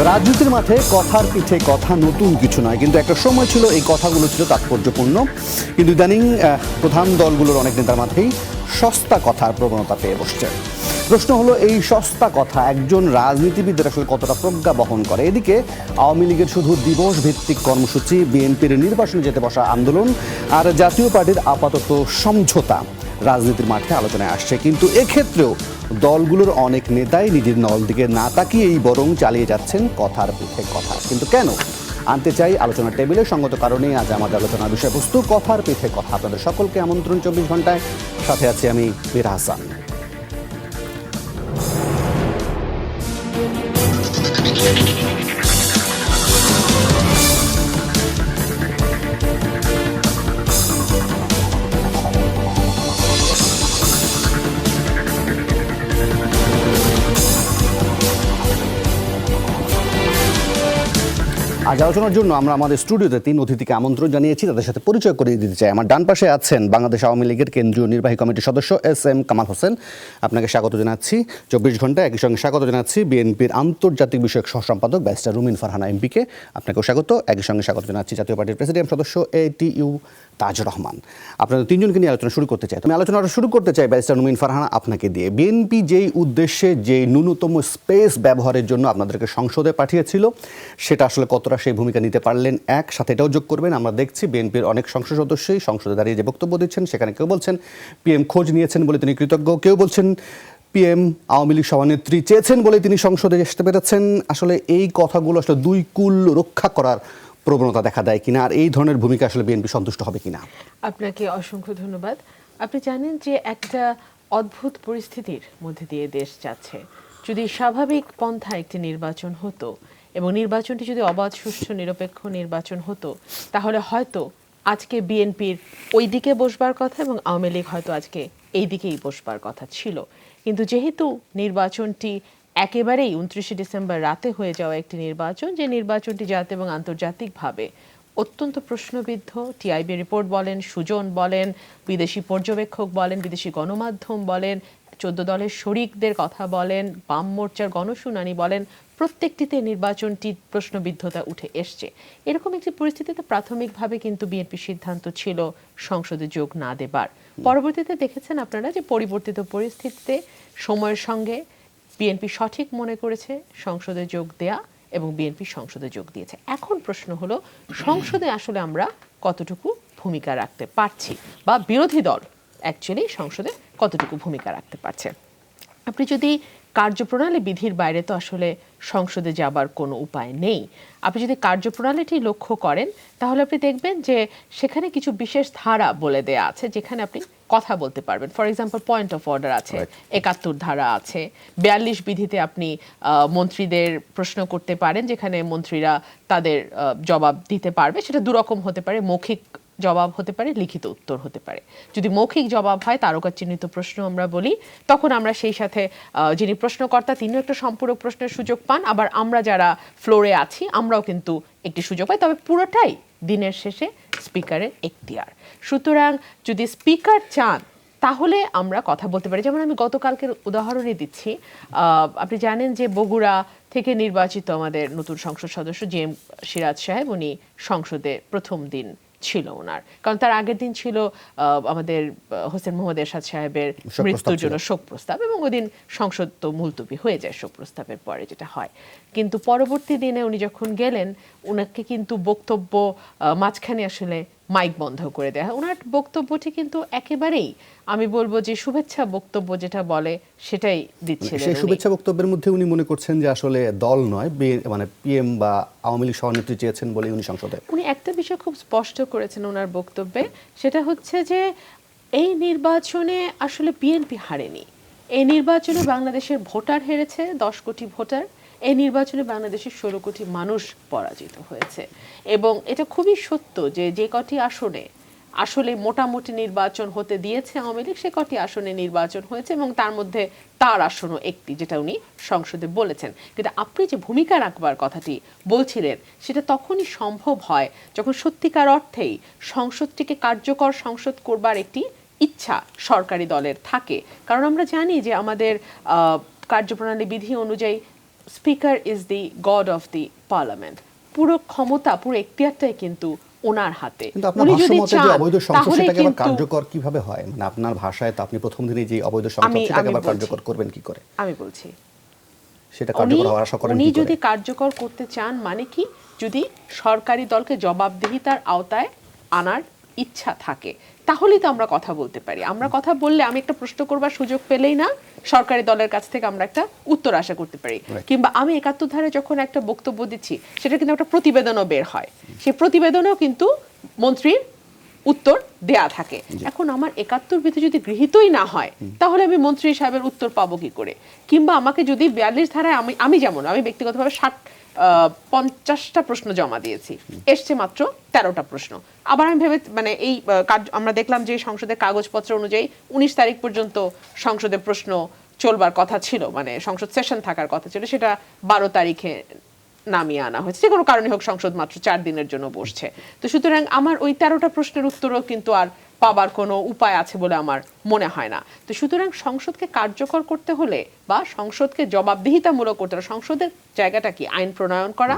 রাজনীতির মাঠে কথার পিঠে কথা নতুন কিছু নয়, কিন্তু একটা সময় ছিল এই কথাগুলো ছিল তাৎপর্যপূর্ণ। কিন্তু ইদানিং প্রধান দলগুলোর অনেক নেতার মাঠেই সস্তা কথার প্রবণতা পেয়ে বসছে। প্রশ্ন হলো, এই সস্তা কথা একজন রাজনীতিবিদের আসলে কতটা প্রজ্ঞা বহন করে? এদিকে আওয়ামী লীগের শুধু দিবস ভিত্তিক কর্মসূচি, বিএনপির নির্বাচনে যেতে বসা আন্দোলন আর জাতীয় পার্টির আপাতত সমঝোতা রাজনীতির মাঠে আলোচনায় আসছে। কিন্তু এক্ষেত্রেও দলগুলোর অনেক নেতাই নিজের দল দিকে না তাকিয়েই বরং চালিয়ে যাচ্ছেন কথার পিঠে কথা। কিন্তু কেন? আনতে চাই আলোচনার টেবিলে। সঙ্গত কারণেই আজ আমাদের আলোচনার বিষয়বস্তু কথার পিঠে কথা। আপনাদের সকলকে আমন্ত্রণ 24 ঘন্টায়। সাথে আছি আমি মীরা হাসান। আজ আলোচনার জন্য আমরা আমাদের স্টুডিওতে 3 অতিথিকে আমন্ত্রণ জানিয়েছি। তাদের সাথে পরিচয় করিয়ে দিতে চাই। আমার ডান পাশে আছেন বাংলাদেশ আওয়ামী লীগের কেন্দ্রীয় নির্বাহী কমিটির সদস্য এস.এম. কামাল হোসেন, আপনাকে স্বাগত জানাচ্ছি 24 ঘন্টা। একই সঙ্গে স্বাগত জানাচ্ছি বিএনপির আন্তর্জাতিক বিষয়ক সহসম্পাদক ব্যারিস্টার রুমিন ফারহানা এমপিকে, আপনাকেও স্বাগত। একই সঙ্গে স্বাগত জানাচ্ছি জাতীয় পার্টির প্রেসিডিয়াম সদস্য এটিইউ তাজুর রহমান। আপনাদের 3 জনকে নিয়ে আলোচনা শুরু করতে চাই। আমি আলোচনাটা শুরু করতে চাই ব্যারিস্টার রুমিন ফারহানা আপনাকে দিয়ে। বিএনপি যেই উদ্দেশ্যে, যে ন্যূনতম স্পেস ব্যবহারের জন্য আপনাদেরকে সংসদে পাঠিয়েছিল, সেটা আসলে কতটা সেই ভূমিকা নিতে পারলেন? সাথে এটাও যোগ করবেন, আমরা দেখছি বিএনপির অনেক সংসদ সদস্যই সংসদে দাঁড়িয়ে যে বক্তব্য দিচ্ছেন, সেখানে কেউ বলছেন পিএম খোঁজ নিয়েছেন বলে তিনি কৃতজ্ঞ, কেউ বলছেন পিএম আওয়ামী লীগ সভানেত্রী চেয়েছেন বলে তিনি সংসদে আসতে পেরেছেন। আসলে এই কথাগুলো আসলে দুই কুল রক্ষা করার প্রবণতা দেখা দেয় কিনা, আর এই ধরনের ভূমিকা আসলে বিএনপি সন্তুষ্ট হবে কিনা? আপনাকে অসংখ্য ধন্যবাদ। আপনি জানেন যে একটা অদ্ভুত পরিস্থিতির মধ্যে দিয়ে দেশ যাচ্ছে। যদি স্বাভাবিক পন্থা একটি নির্বাচন হতো এবং নির্বাচনটি যদি অবাধ, সুষ্ঠু, নিরপেক্ষ নির্বাচন হতো, তাহলে হয়তো আজকে বিএনপির ওই দিকে বসবার কথা এবং আওয়ামী লীগ হয়তো আজকে এই দিকেই বসবার কথা ছিল। কিন্তু যেহেতু নির্বাচনটি একেবারেই 29শে ডিসেম্বর রাতে হয়ে যাওয়া একটি নির্বাচন, যে নির্বাচনটি জাতীয় এবং আন্তর্জাতিকভাবে অত্যন্ত প্রশ্নবিদ্ধ, টিআইবি রিপোর্ট বলেন, সুজন বলেন, বিদেশি পর্যবেক্ষক বলেন, বিদেশি গণমাধ্যম বলেন, 14 দলের শরিকদের কথা বলেন, বাম মোর্চার গণশুনানি বলেন, প্রত্যেকটিতে নির্বাচনটি প্রশ্নবিদ্ধতা উঠে এসছে। এরকম একটি পরিস্থিতিতে প্রাথমিকভাবে কিন্তু বিএনপির সিদ্ধান্ত ছিল সংসদে যোগ না দেবার। পরবর্তীতে দেখেছেন আপনারা যে পরিবর্তিত পরিস্থিতিতে সময়ের সঙ্গে বিএনপি সঠিক মনে করেছে সংসদে যোগ দেয়া এবং বিএনপি সংসদে যোগ দিয়েছে। এখন প্রশ্ন হলো, সংসদে আসলে আমরা কতটুকু ভূমিকা রাখতে পারছি, বা বিরোধী দল অ্যাকচুয়ালি সংসদে কতটুকু ভূমিকা রাখতে পারছে। আপনি যদি কার্যপ্রণালী বিধির বাইরে তো আসলে সংসদে যাবার কোনো উপায় নেই। আপনি যদি কার্যপ্রণালীটি লক্ষ্য করেন, তাহলে আপনি দেখবেন যে সেখানে কিছু বিশেষ ধারা বলে দেয়া আছে যেখানে আপনি কথা বলতে পারবেন। For example, point of order আছে, 71 ধারা আছে, 42 বিধিতে আপনি মন্ত্রীদের প্রশ্ন করতে পারেন, যেখানে মন্ত্রীরা তাদের জবাব দিতে পারবে। সেটা দুরকম হতে পারে, মৌখিক জবাব হতে পারে, লিখিত উত্তর হতে পারে। যদি মৌখিক জবাব হয়, তারকা চিহ্নিত প্রশ্ন আমরা বলি, তখন আমরা সেই সাথে যিনি প্রশ্নকর্তা তিনিও একটা সম্পূরক প্রশ্নের সুযোগ পান, আবার আমরা যারা ফ্লোরে আছি আমরাও কিন্তু একটি সুযোগ পাই। তবে পুরোটাই দিনের শেষে স্পিকারের এখতিয়ার। সুতরাং যদি স্পিকার চান তাহলে আমরা কথা বলতে পারি। যেমন আমি গতকালকের উদাহরণই দিচ্ছি। আপনি জানেন যে বগুড়া থেকে নির্বাচিত আমাদের নতুন সংসদ সদস্য জি.এম. সিরাজ সাহেব, উনি সংসদে প্রথম দিন ছিল ওনার, কারণ তার আগের দিন ছিল আমাদের হোসেন মোহাম্মদ এরশাদ সাহেবের মৃত্যুর জন্য শোক প্রস্তাব, এবং ওই দিন সংসদ তো মুলতবি হয়ে যায় শোক প্রস্তাবের পরে, যেটা হয়। কিন্তু পরবর্তী দিনে উনি যখন গেলেন, ওনাকে কিন্তু বক্তব্য মাঝখানে আসলে মাইক বন্ধ করে দেওয়া হয়। ওনার বক্তব্যটি কিন্তু একেবারেই, আমি বলবো যে শুভেচ্ছা বক্তব্য যেটা বলে সেটাই দিচ্ছিলেন। সেই শুভেচ্ছা বক্তব্যের মধ্যে উনি মনে করছেন যে আসলে দল নয়, মানে পিএম বা আওয়ামী লীগ সভানেত্রী চেয়েছেন বলে উনি সংসদে। উনি একটা বিষয় খুব স্পষ্ট করেছেন ওনার বক্তব্যে, সেটা হচ্ছে যে এই নির্বাচনে আসলে বিএনপি হারেনি। এই নির্বাচনে বাংলাদেশের ভোটার হেরেছে, 10 কোটি ভোটার। এই নির্বাচনে বাংলাদেশের 16 কোটি মানুষ পরাজিত হয়েছে। এবং এটা খুবই সত্য যে যে কটি আসনে আসলে মোটামুটি নির্বাচন হতে দিয়েছে আওয়ামী লীগ, সে কটি আসনে নির্বাচন হয়েছে, এবং তার মধ্যে তার আসনও একটি, যেটা উনি সংসদে বলেছেন। কিন্তু আপনি যে ভূমিকা রাখবার কথাটি বলছিলেন, সেটা তখনই সম্ভব হয় যখন সত্যিকার অর্থেই সংসদটিকে কার্যকর সংসদ করবার একটি ইচ্ছা সরকারি দলের থাকে। কারণ আমরা জানি যে আমাদের কার্যপ্রণালী বিধি অনুযায়ী speaker is the god of the parliament, পুরো ক্ষমতা পুরো এখতিয়ারটাই কিন্তু ওনার হাতে। কিন্তু আপনার উনি যদি ভাষ্যমতে যে চান অবৈধ সংসদ তাহলে সেটাকে আবার কিন্তু কার্যকর কিভাবে হয়, মানে আপনার ভাষায় তো আপনি প্রথম দিনই যে অবৈধ সংসদ সেটাকে আবার বলছি। কার্যকর করবেন কি করে? আমি বলছি সেটা কার্যকর হওয়ার আশা করেন উনি কি করে? যদি কার্যকর করতে চান মানে কি, যদি সরকারি দলকে জবাবদিহিতার আওতায় আনার ইচ্ছা থাকে তাহলেই তো আমরা কথা বলতে পারি। আমরা কথা বললে আমি একটা প্রশ্ন করবার সুযোগ পেলেই না সরকারি দলের কাছ থেকে আমরা একটা উত্তর আশা করতে পারি। কিংবা আমি ৭১ ধারে যখন একটা বক্তব্য দিচ্ছি সেটা কিন্তু একটা প্রতিবেদনও বের হয়, সেই প্রতিবেদনেও কিন্তু মন্ত্রীর উত্তর দেয়া থাকে। এখন আমার ৭১ বিধি যদি গৃহীতই না হয় তাহলে আমি মন্ত্রী সাহেবের উত্তর পাবো কি করে? কিংবা আমাকে যদি ৪২ ধারায় আমি ব্যক্তিগতভাবে 50টা প্রশ্ন জমা দিয়েছি, এসছে মাত্র 13টা প্রশ্ন। আবার আমি মানে এই আমরা দেখলাম যে সংসদের কাগজপত্র অনুযায়ী 19 তারিখ পর্যন্ত সংসদে প্রশ্ন চলবার কথা ছিল, মানে সংসদ সেশন থাকার কথা ছিল, সেটা 12 তারিখে নামিয়ে আনা হয়েছে। যে কোনো কারণে হোক সংসদ মাত্র 4 দিনের জন্য বসছে। তো সুতরাং আমার ওই 13টা প্রশ্নের উত্তরও কিন্তু আর পাবার কোনো উপায় আছে বলে আমার মনে হয় না। তো সুতরাং সংসদকে কার্যকর করতে হলে বা সংসদকে জবাবদিহিতামূলক করতে হলে সংসদের জায়গাটা কি? আইন প্রণয়ন করা,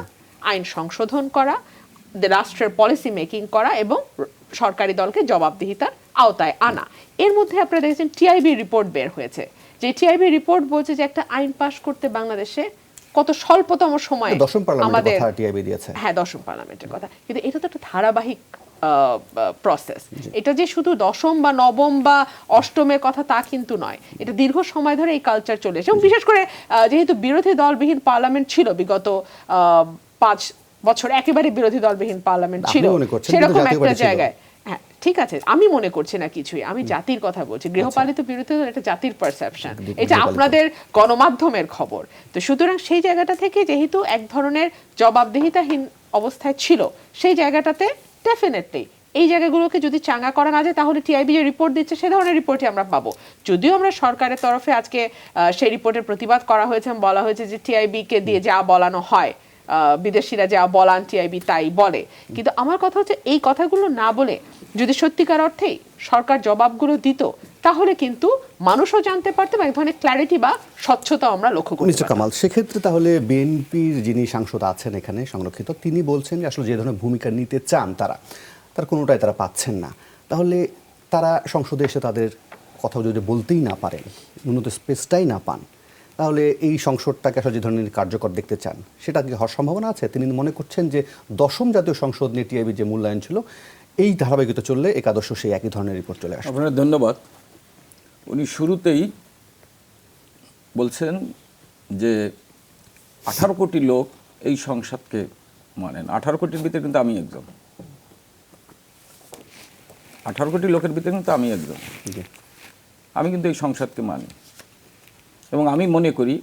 আইন সংশোধন করা, রাষ্ট্রের পলিসি মেকিং করা এবং সরকারি দলকে জবাবদিহিতার আওতায় আনা। এর মধ্যে আপনারা দেখেছেন টিআইবি রিপোর্ট বের হয়েছে, যে টিআইবি রিপোর্ট বলছে যে একটা আইন পাস করতে বাংলাদেশে কত স্বল্পতম সময়ে আমাদের টিআইবি দিয়েছে। হ্যাঁ, 10ম পার্লামেন্টের কথা, কিন্তু এটা তো একটা ধারাবাহিক প্রসেস। এটা যে শুধু 10ম বা 9ম বা 8মের কথা তা কিন্তু নয়, এটা দীর্ঘ সময় ধরে এই কালচার চলে এসেছে। এবং বিশেষ করে যেহেতু বিরোধী দলবিহীন পার্লামেন্ট ছিল বিগত 5 বছর, একেবারে বিরোধী দলবিহীন পার্লামেন্ট ছিল, সেরকম একটা জায়গায়। হ্যাঁ, ঠিক আছে, আমি মনে করছি না কিছুই, আমি জাতির কথা বলছি। গৃহপালিত বিরোধী দল এটা জাতির পারসেপশন, এটা আপনাদের গণমাধ্যমের খবর। তো সুতরাং সেই জায়গাটা থেকে যেহেতু এক ধরনের জবাবদিহিতাহীন অবস্থায় ছিল, সেই জায়গাটাতে ডেফিনেটলি এই জায়গাগুলোকে যদি চাঙ্গা করা না যায় তাহলে টিআইবি যে রিপোর্ট দিচ্ছে সে ধরনের রিপোর্টই আমরা পাবো। যদিও আমরা সরকারের তরফে আজকে সেই রিপোর্টের প্রতিবাদ করা হয়েছে, বলা হয়েছে যে টিআইবি কে দিয়ে যা বলানো হয়, বিদেশিরা যা বলান টিআইবি তাই বলে। কিন্তু আমার কথা হচ্ছে এই কথাগুলো না বলে যদি সত্যিকার অর্থেই সরকার জবাবগুলো দিত তাহলে কিন্তু মানুষও জানতে পারতো এবং এক ধরনের ক্ল্যারিটি বা স্বচ্ছতা আমরা লক্ষ্য করতে মিস্টার কামাল, সেক্ষেত্রে তাহলে বিএনপির যিনি সাংসদ আছেন এখানে সংরক্ষিত, তিনি বলছেন যে আসলে যে ধরনের ভূমিকা নিতে চান তার কোনোটাই তারা পাচ্ছেন না। তাহলে তারা সংসদে এসে তাদের কথা যদি বলতেই না পারেন, ন্যূনতম স্পেসটাই না পান, তাহলে এই সংসদটাকে আসলে যে ধরনের কার্যকর দেখতে চান সেটা কি হওয়ার সম্ভাবনা আছে? তিনি মনে করছেন যে 10ম জাতীয় সংসদ নিয়ে টিআইবি যে মূল্যায়ন ছিল, এই ধারাবাহিকতা চললে একাদশ সেই একই ধরনের রিপোর্ট চলে আসবে। আপনার ধন্যবাদ। উনি শুরুতেই বলছেন যে 18 কোটি লোক এই সংসদকে মানেন। 18 কোটির ভিতরে কিন্তু আমি একজন। 18 কোটি লোকের ভিতরে কিন্তু আমি একজন। আমি কিন্তু এই সংসদকে মানি এবং আমি মনে করি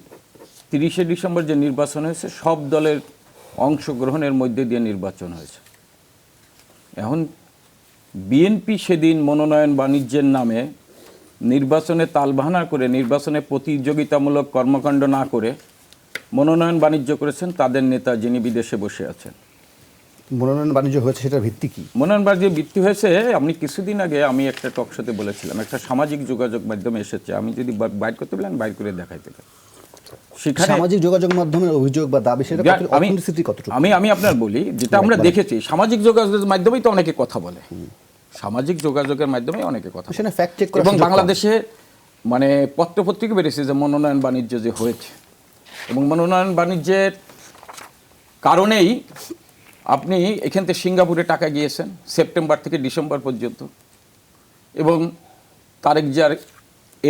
30শে ডিসেম্বর যে নির্বাচন হয়েছে সব দলের অংশগ্রহণের মধ্যে দিয়ে নির্বাচন হয়েছে। এখন বিএনপি সেদিন মনোনয়ন বাণিজ্যের নামে নির্বাচনে তালবাহানা করে, নির্বাচনে প্রতিযোগিতামূলক কর্মকাণ্ড না করে মনোনয়ন বাণিজ্য করেছেন তাদের নেতা যিনি বিদেশে বসে আছেন। মনোনয়ন বাণিজ্য হয়েছে, সেটার ভিত্তি কি? মনোনয়ন বাণিজ্যের ভিত্তি হয়েছে, আমি কিছুদিন আগে আমি একটা টক শোতে বলেছিলাম, একটা সামাজিক যোগাযোগ মাধ্যমে এসেছে, আমি যদি বাইর করতে বলেন বাইর করে দেখাইতে পারি। সামাজিক যোগাযোগ মাধ্যমের অভিযোগ বা দাবি, সেটা কতটুকু? আমি আপনার বলি, যেটা আমরা দেখেছি সামাজিক যোগাযোগের মাধ্যমেই তো অনেকে কথা বলে, সামাজিক যোগাযোগের মাধ্যমে অনেকে কথা বলে। ফ্যাক্ট চেক করা এবং বাংলাদেশে মানে পত্রপত্রিকা বেরিয়েছে যে মনোনয়ন বাণিজ্য যে হয়েছে, এবং মনোনয়ন বাণিজ্যের কারণেই আপনি এখান থেকে সিঙ্গাপুরে টাকা গিয়েছেন সেপ্টেম্বর থেকে ডিসেম্বর পর্যন্ত, এবং তারেক জিয়ার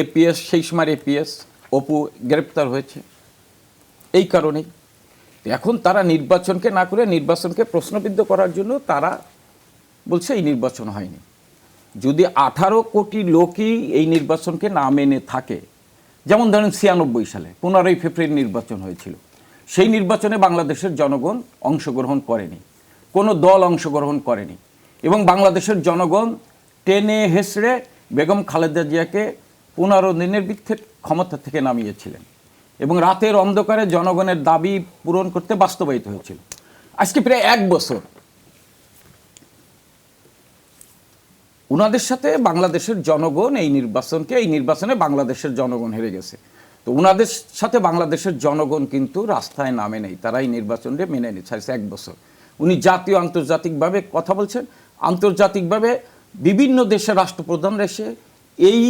এপিএস, সেই সময় এপিএস অপু গ্রেপ্তার হয়েছে এই কারণেই। এখন তারা নির্বাচনকে না করে নির্বাচনকে প্রশ্নবিদ্ধ করার জন্য তারা বলছে এই নির্বাচন হয়নি। যদি 18 কোটি লোকই এই নির্বাচনকে না মেনে থাকে, যেমন ধরেন 96 সালে 15ই ফেব্রুয়ারি নির্বাচন হয়েছিল, সেই নির্বাচনে বাংলাদেশের জনগণ অংশগ্রহণ করেনি, কোনো দল অংশগ্রহণ করেনি, এবং বাংলাদেশের জনগণ টেনে হেসড়ে বেগম খালেদা জিয়াকে 15 দিনের ভিত্তিতে ক্ষমতা থেকে নামিয়েছিলেন, এবং রাতের অন্ধকারে জনগণের দাবি পূরণ করতে বাস্তবায়িত হয়েছিল। আজকে প্রায় 1 বছর উনাদের সাথে বাংলাদেশের জনগণ এই নির্বাচনে বাংলাদেশের জনগণ হেরে গেছে। তো ওনাদের সাথে বাংলাদেশের জনগণ কিন্তু রাস্তায় নামে নেই, তারা এই নির্বাচনকে মেনে নিচ্ছে 1 বছর। উনি জাতীয় আন্তর্জাতিকভাবে কথা বলছেন, আন্তর্জাতিকভাবে বিভিন্ন দেশের রাষ্ট্রপ্রধানরা এসে এই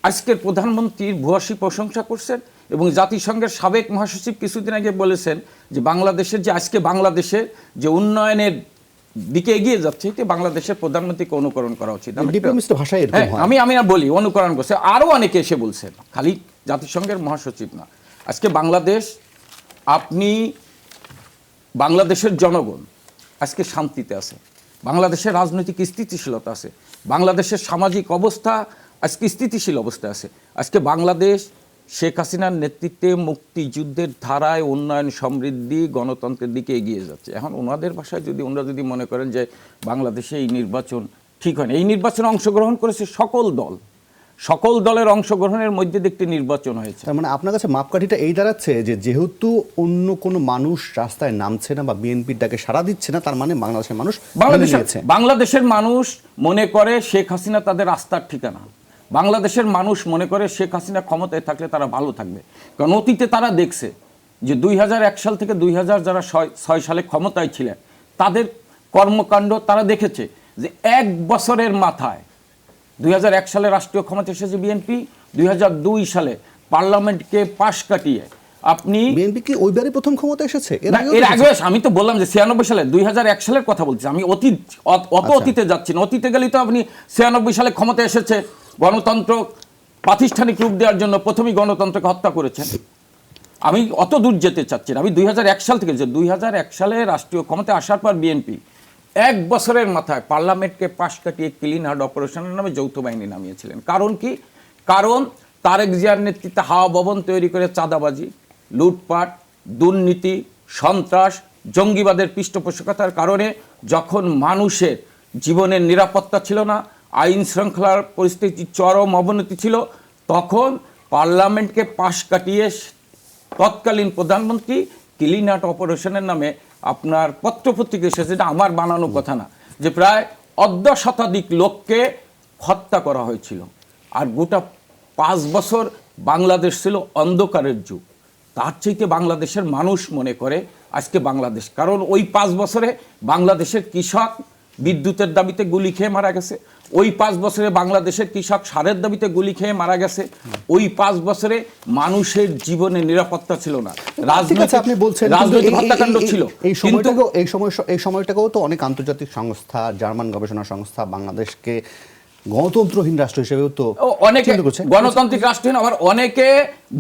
আজকের প্রধানমন্ত্রীর ভূয়সী প্রশংসা করছেন, এবং জাতিসংঘের সাবেক মহাসচিব কিছুদিন আগে বলেছেন যে বাংলাদেশের যে আজকে বাংলাদেশের যে উন্নয়নের দিকে এগিয়ে যাচ্ছে, এতে বাংলাদেশের প্রধানমন্ত্রীকে অনুকরণ করা উচিত। ডিপ্লোমেসির ভাষায় এরকম হ্যাঁ, হয়। আমি আর বলি অনুকরণ করছে, আরও অনেকে এসে বলছেন, খালি জাতিসংঘের মহাসচিব না। আজকে বাংলাদেশ, আপনি বাংলাদেশের জনগণ আজকে শান্তিতে আছে, বাংলাদেশের রাজনৈতিক স্থিতিশীলতা আছে, বাংলাদেশের সামাজিক অবস্থা আজকে স্থিতিশীল অবস্থায় আছে। আজকে বাংলাদেশ শেখ হাসিনার নেতৃত্বে মুক্তিযুদ্ধের ধারায় উন্নয়ন, সমৃদ্ধি, গণতন্ত্রের দিকে এগিয়ে যাচ্ছে। এখন ওনাদের ভাষায় যদি ওনারা যদি মনে করেন যে বাংলাদেশে এই নির্বাচন ঠিক হয় না, এই নির্বাচনে অংশগ্রহণ করেছে সকল দলের অংশগ্রহণের মধ্যে দিয়ে একটি নির্বাচন হয়েছে। তার মানে আপনার কাছে মাপকাঠিটা এই দাঁড়াচ্ছে যে যেহেতু অন্য কোনো মানুষ রাস্তায় নামছে না বা বিএনপির ডাকে সাড়া দিচ্ছে না, তার মানে বাংলাদেশের মানুষ বাংলাদেশের মানুষ মনে করে শেখ হাসিনা তাদের আস্থার ঠিকানা। বাংলাদেশের মানুষ মনে করে শেখ হাসিনা ক্ষমতায় থাকলে তারা ভালো থাকবে, কারণ অতীতে তারা দেখছে যে 2001 সাল থেকে 2006 সালে ক্ষমতায় ছিলেন, তাদের কর্মকাণ্ড তারা দেখেছে যে 1 বছরের মাথায় 2001 সালে রাষ্ট্রীয় ক্ষমতা এসেছে বিএনপি, 2002 সালে পার্লামেন্টকে পাশ কাটিয়ে আপনি বিএনপি কি ওইবারই প্রথম ক্ষমতা এসেছে? এর আগে আমি তো বললাম যে 96 সালে 2001 সালের কথা বলছি, আমি অতীতে যাচ্ছি না। অতীতে গেলেই তো আপনি 96 সালে ক্ষমতা এসেছে, গণতন্ত্র প্রাতিষ্ঠানিক রূপ দেওয়ার জন্য প্রথমেই গণতন্ত্রকে হত্যা করেছেন। আমি অত দূর যেতে চাচ্ছি না, আমি 2001 সাল থেকে, যে 2001 সালে রাষ্ট্রীয় ক্ষমতায় আসার পর বিএনপি 1 বছরের মাথায় পার্লামেন্টকে পাশ কাটিয়ে ক্লিন হার্ট অপারেশনের নামে যৌথ বাহিনী নামিয়েছিলেন। কারণ কি? কারণ তারেক জিয়ার নেতৃত্বে হাওয়া ভবন তৈরি করে চাঁদাবাজি, লুটপাট, দুর্নীতি, সন্ত্রাস, জঙ্গিবাদের পৃষ্ঠপোষকতার কারণে যখন মানুষের জীবনের নিরাপত্তা ছিল না, আইন শৃঙ্খলার পরিস্থিতি চরম অবনতি ছিল, তখন পার্লামেন্টকে পাশ কাটিয়ে তৎকালীন প্রধানমন্ত্রী ক্লিন হার্ট অপারেশনের নামে আপনার পত্রপত্রিকা এসেছে, এটা আমার বানানো কথা না, যে প্রায় 1/2 শতাধিক লোককে হত্যা করা হয়েছিল। আর গোটা 5 বছর বাংলাদেশ ছিল অন্ধকারের যুগ। তার চাইতে বাংলাদেশের মানুষ মনে করে আজকে বাংলাদেশ, কারণ ওই 5 বছরে বাংলাদেশের কৃষক বিদ্যুতের দাবিতে গুলি খেয়ে মারা গেছে, ওই 5 বছরে বাংলাদেশের কৃষক সারের দাবিতে গুলি খেয়ে মারা গেছে, ওই 5 বছরে মানুষের জীবনে নিরাপত্তা ছিল না, আপনি বলছেন রাজনৈতিক হত্যাকাণ্ড ছিল। এই সময়টাকেও তো অনেক আন্তর্জাতিক সংস্থা, জার্মান গবেষণা সংস্থা বাংলাদেশকে গণতন্ত্রহীন রাষ্ট্র হিসেবেও তো অনেকে গণতান্ত্রিক রাষ্ট্রহীন, আবার অনেকে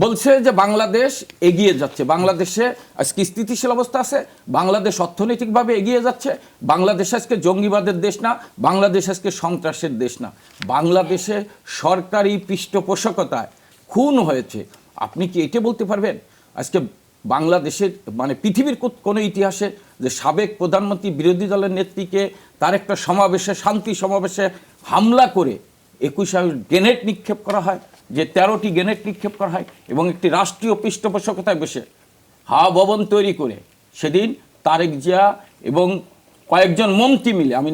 বলছে যে বাংলাদেশ এগিয়ে যাচ্ছে, বাংলাদেশে আজকে স্থিতিশীল অবস্থা আছে, বাংলাদেশ অর্থনৈতিকভাবে এগিয়ে যাচ্ছে, বাংলাদেশ আজকে জঙ্গিবাদের দেশ না, বাংলাদেশ আজকে সন্ত্রাসের দেশ না, বাংলাদেশে সরকারি পৃষ্ঠপোষকতায় খুন হয়েছে। আপনি কি এটা বলতে পারবেন আজকে বাংলাদেশের মানে পৃথিবীর কোনো ইতিহাসে যে সাবেক প্রধানমন্ত্রী বিরোধী দলের নেত্রীকে তার একটা সমাবেশে, শান্তি সমাবেশে হামলা করে 21 গ্রেনেড নিক্ষেপ করা হয়, যে 13টি গ্রেনেড নিক্ষেপ করা হয়, এবং একটি রাষ্ট্রীয় পৃষ্ঠপোষকতায় বসে হাওয়া ভবন তৈরি করে সেদিন তারেক জিয়া এবং কয়েকজন মন্ত্রী মিলে, আমি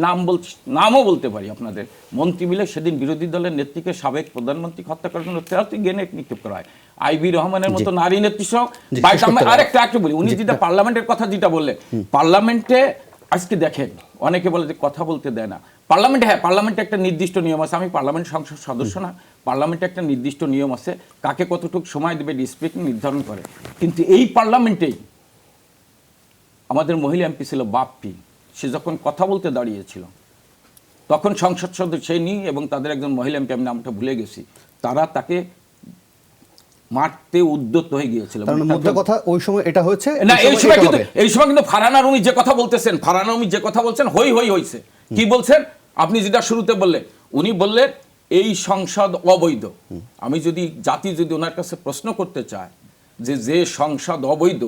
নামও বলতে পারি আপনাদের, মন্ত্রী মিলে সেদিন বিরোধী দলের নেত্রীকে, সাবেক প্রধানমন্ত্রী হত্যা করার জন্য 13টি গ্রেনেড নিক্ষেপ করা হয়। আইবি রহমানের মতো নারী নেত্রী সহ আরেকটা বলি, উনি যেটা পার্লামেন্টের কথা যেটা বললেন, পার্লামেন্টে আজকে দেখেন অনেকে বলে যে কথা বলতে দেয় না। পার্লামেন্টে, হ্যাঁ, পার্লামেন্টে একটা নির্দিষ্ট নিয়ম আছে, আমি পার্লামেন্ট সংসদ সদস্য না, পার্লামেন্টে একটা নির্দিষ্ট নিয়ম আছে, কাকে কতটুকু সময় দেবে স্পিকিং নির্ধারণ করে। কিন্তু এই পার্লামেন্টেই আমাদের মহিলা এমপি ছিল বাপ্পি, সে যখন কথা বলতে দাঁড়িয়েছিল তখন সংসদ সদস্য নিয়ে এবং তাদের একজন মহিলা এমপি, আমি নামটা ভুলে গেছি, তারা তাকে মারতে উদ্যত হয়ে গিয়েছিল। কথা ওই সময় এটা হয়েছে না, এই সময় কিন্তু ফারহানা রুমি যে কথা বলতেছেন, ফারহানা রুমি যে কথা বলছেন হই হইছে। কি বলছেন আপনি যেটা শুরুতে বললেন? উনি বললেন এই সংসদ অবৈধ। আমি যদি জাতি যদি ওনার কাছে প্রশ্ন করতে চায় যে সংসদ অবৈধ,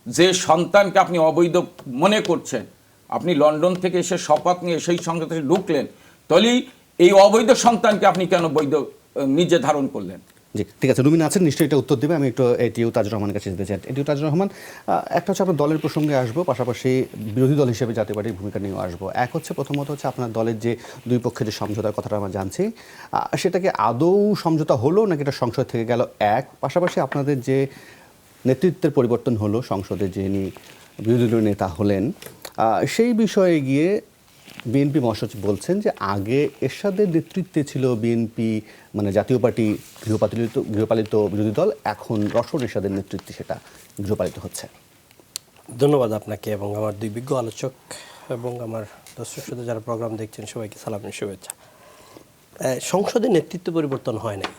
যে সন্তানকে আপনি অবৈধ মনে করছেন, আপনি লন্ডন থেকে এসে শপথ নিয়ে সেই সংসদে ঢুকলেন, তাহলে এই অবৈধ সন্তানকে আপনি কেন বৈধ নিজে ধারণ করলেন? জি, ঠিক আছে, রুমিন আছেন, নিশ্চয়ই এটা উত্তর দেবে। আমি একটু এটিইউ তাজুর রহমানের কাছে যেতে চাই। এটিইউ তাজুর রহমান, একটা হচ্ছে আপনার দলের প্রসঙ্গে আসবো, পাশাপাশি বিরোধী দল হিসেবে জাতীয় পার্টির ভূমিকা নিয়েও আসবো। এক হচ্ছে, প্রথমত হচ্ছে আপনার দলের যে দুই পক্ষের যে সমঝোতার কথাটা আমরা জানছি, সেটাকে আদৌ সমঝোতা হলো নাকি এটা সংসদ থেকে গেল এক? পাশাপাশি আপনাদের যে নেতৃত্বের পরিবর্তন হলো, সংসদে যিনি বিরোধী দলীয় নেতা হলেন, সেই বিষয়ে গিয়ে বিএনপি মহাসচিব বলছেন যে আগে এরশাদের নেতৃত্বে ছিল বিএনপি, মানে জাতীয় পার্টি গৃহপালিত বিরোধী দল, এখন রশন এরশাদের নেতৃত্বে সেটা গৃহপালিত হচ্ছে। ধন্যবাদ আপনাকে এবং আমার দুই বিজ্ঞ আলোচক এবং আমার দর্শক শ্রোতা যারা প্রোগ্রাম দেখছেন সবাইকে সালাম এবং শুভেচ্ছা। সংসদে নেতৃত্ব পরিবর্তন হয় নাই।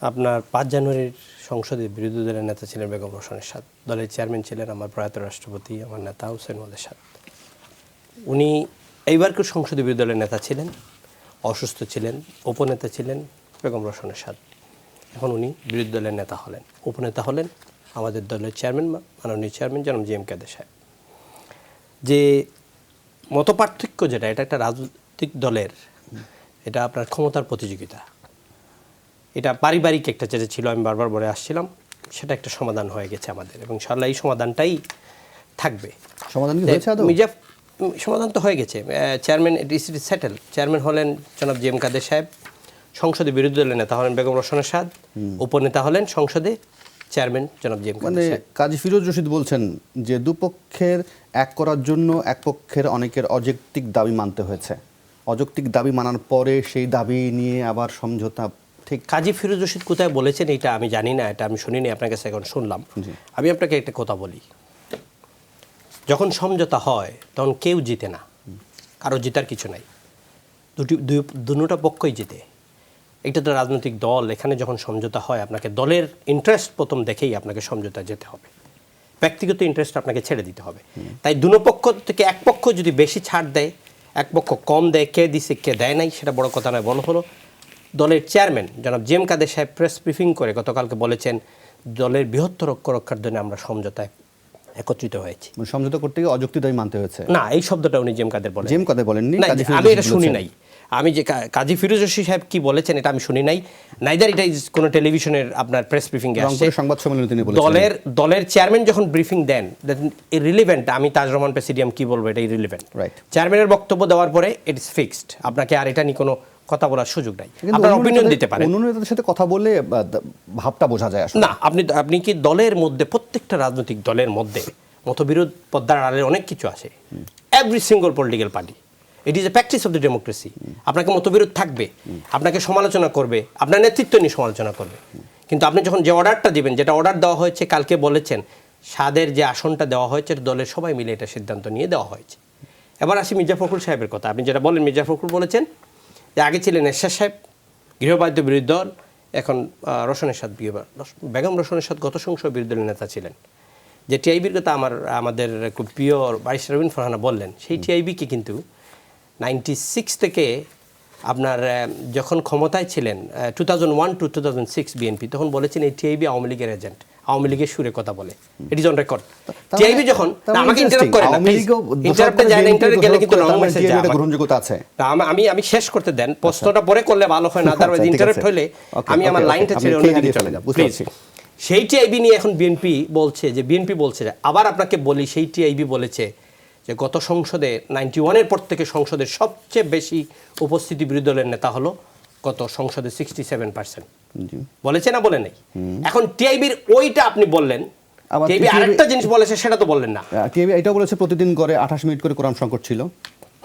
আপনার 5 জানুয়ারির সংসদে বিরোধী দলের নেতা ছিলেন বেগম রওশন এরশাদ, দলের চেয়ারম্যান ছিলেন আমার প্রয়াত রাষ্ট্রপতি আমার নেতা হুসেইন ওয়াল এরশাদ। উনি এইবারকার সংসদে বিরোধী দলের নেতা ছিলেন, অসুস্থ ছিলেন, উপনেতা ছিলেন বেগম রওশন এরশাদ। এখন উনি বিরোধী দলের নেতা হলেন, উপনেতা হলেন আমাদের দলের চেয়ারম্যান, মাননীয় চেয়ারম্যান জনাব জি.এম. কাদের সাহেব। যে মতপার্থক্য যেটা, এটা একটা রাজনৈতিক দলের, এটা আপনার ক্ষমতার প্রতিযোগিতা, এটা পারিবারিক একটা যেটা ছিল, আমি বারবার বলে আসছিলাম, সেটা একটা সমাধান হয়ে গেছে আমাদের এবং ইনশাআল্লাহ এই সমাধানটাই থাকবে। সমাধান কি হয়েছে আদৌ? সমাধান তো হয়ে গেছে। Chairman it is settle. Chairman হলেন জনাব জি.এম. কাদের সাহেব, সংসদে বিরোধী দলের নেতা হলেন বেগম রওশন এরশাদ, উপনেতা হলেন সংসদে চেয়ারম্যান জনাব জি.এম. কাদের মানে সাহেব। কাজী ফিরোজ রশিদ বলছেন যে দুপক্ষের এক করার জন্য এক পক্ষের অনেকের অযৌক্তিক দাবি মানতে হয়েছে, অযৌক্তিক দাবি মানার পরে সেই দাবি নিয়ে আবার সমঝোতা। ঠিক কাজী ফিরোজ রশিদ কোথায় বলেছেন এটা আমি জানি না, এটা আমি শুনিনি, আপনার কাছে এখন শুনলাম। আমি আপনাকে একটা কথা বলি, যখন সমঝোতা হয় তখন কেউ জিতে না, কারো জেতার কিছু নাই, দুটা পক্ষই জিতে। এটা তো রাজনৈতিক দল, এখানে যখন সমঝোতা হয় আপনাকে দলের ইন্টারেস্ট প্রথম দেখেই আপনাকে সমঝোতা যেতে হবে, ব্যক্তিগত ইন্টারেস্ট আপনাকে ছেড়ে দিতে হবে। তাই দুনো পক্ষ থেকে এক পক্ষ যদি বেশি ছাড় দেয়, এক পক্ষ কম দেয়, কে দিছে কে দেয় নাই সেটা বড় কথা নয়। বড় হলো দলের চেয়ারম্যান জনাব জি.এম. কাদের সাহেব প্রেস ব্রিফিং করে গতকালকে বলেছেন দলের বৃহত্তর ঐক্য রক্ষার জন্য আমরা সমঝোতায় একত্রিত হয়েছি। সমঝোতা করতে গিয়ে অযৌক্তিক দাবি মানতে হয়েছে না, এই শব্দটা উনি জি.এম. কাদের বলেন, জি.এম. কাদের বলেননি, না, কাজী ফিরোজ আমি এটা রশিদ শুনি বলেছেন। নাই। আমি যে কাজী ফিরোজ রশিদ সাহেব কি বলেছেন এটা আমি শুনি নাই, নাইদার এটা ইজ কোনো টেলিভিশনের আপনার প্রেস ব্রিফিং এ আসছে। রংপুরের সংবাদ সম্মেলনে তিনি বলেছেন দলের চেয়ারম্যান যখন ব্রিফিং দেন, ইররিলেভেন্ট, আমি তাজ রহমান প্রেসিডিয়াম কি বলবো, এটা ইররিলেভেন্ট। Right. চেয়ারম্যানের বক্তব্য দেওয়ার পরে ইট ইজ ফিক্সড, আপনাকে আর এটা নিয়ে কোনো কথা বলার সুযোগ নাই, কিন্তু আপনার অন্য অপিনিয়ন নেতাদের- দিতে পারেন। অন্য নেতাদের সাথে কথা বলে ভাবটা বোঝা যায় আসলে। না, আপনি কি দলের মধ্যে, প্রত্যেকটা রাজনৈতিক দলের মধ্যে মতবিরোধ পদ্মার আড়ালে অনেক কিছু আছে, every single political party, it is a practice of the democracy. আপনাকে মতবিরোধ থাকবে, আপনাকে সমালোচনা করবে, আপনার নেতৃত্ব নিয়ে সমালোচনা করবে, কিন্তু আপনি যখন যে অর্ডারটা দিবেন, যেটা অর্ডার দেওয়া হয়েছে, কালকে বলেছেন সাদের যে আসনটা দেওয়া হয়েছে দলের সবাই মিলে এটা সিদ্ধান্ত নিয়ে দেওয়া হয়েছে। এবার আসি মির্জা ফখরুল সাহেবের কথা। আপনি যেটা বলেন, মির্জা ফখরুল বলেছেন যে আগে ছিলেন এরশাদ সাহেব গৃহপালিত বিরোধী দল, এখন রওশন এরশাদ, বেগম রওশন এরশাদ গত সংসদ বিরোধী দলের নেতা ছিলেন। যে টিআইবির কথা আমাদের খুব প্রিয় বাইশ রবিন ফরহানা বললেন, সেই টিআইবিকে কিন্তু 96 থেকে আপনার যখন ক্ষমতায় ছিলেন 2001 to 2006 বিএনপি, তখন বলেছেন এই টিআইবি আওয়ামী লীগের এজেন্ট, আওয়ামী লীগের সুরে কথা বলে, it is on record. TIB যখন, আমাকে ইন্টারাপ্ট করেন না প্লিজ, ইন্টারাপ্টে যায় না, ইন্টারাপ্ট গেলে কিন্তু রং মেসেজ যায়। গ্রহণযোগ্যতা আছে। আমি শেষ করতে দেন, প্রশ্নটা পরে করলে ভালো হয় না, আদারওয়াইজ ইন্টারাপ্ট হলে আমি আমার লাইনটা ছেড়ে অন্যদিকে চলে যাব প্লিজ। সেই টিআইবি নিয়ে এখন বিএনপি বলছে যে আবার আপনাকে বলি, সেই টিআইবি বলেছে যে গত সংসদে 91-এর পর থেকে সংসদের সবচেয়ে বেশি উপস্থিতি বিরোধী দলের নেতা হলো গত সংসদে 67%। বলেছে না বলে নাই? এখন টিআইবির ওইটা আপনি বললেন, টিআইবি আরেকটা জিনিস বলেছে সেটা তো বললেন না। টিআইবি এটাও বলেছে প্রতিদিন করে 28 মিনিট করে কোরআন সংকট ছিল।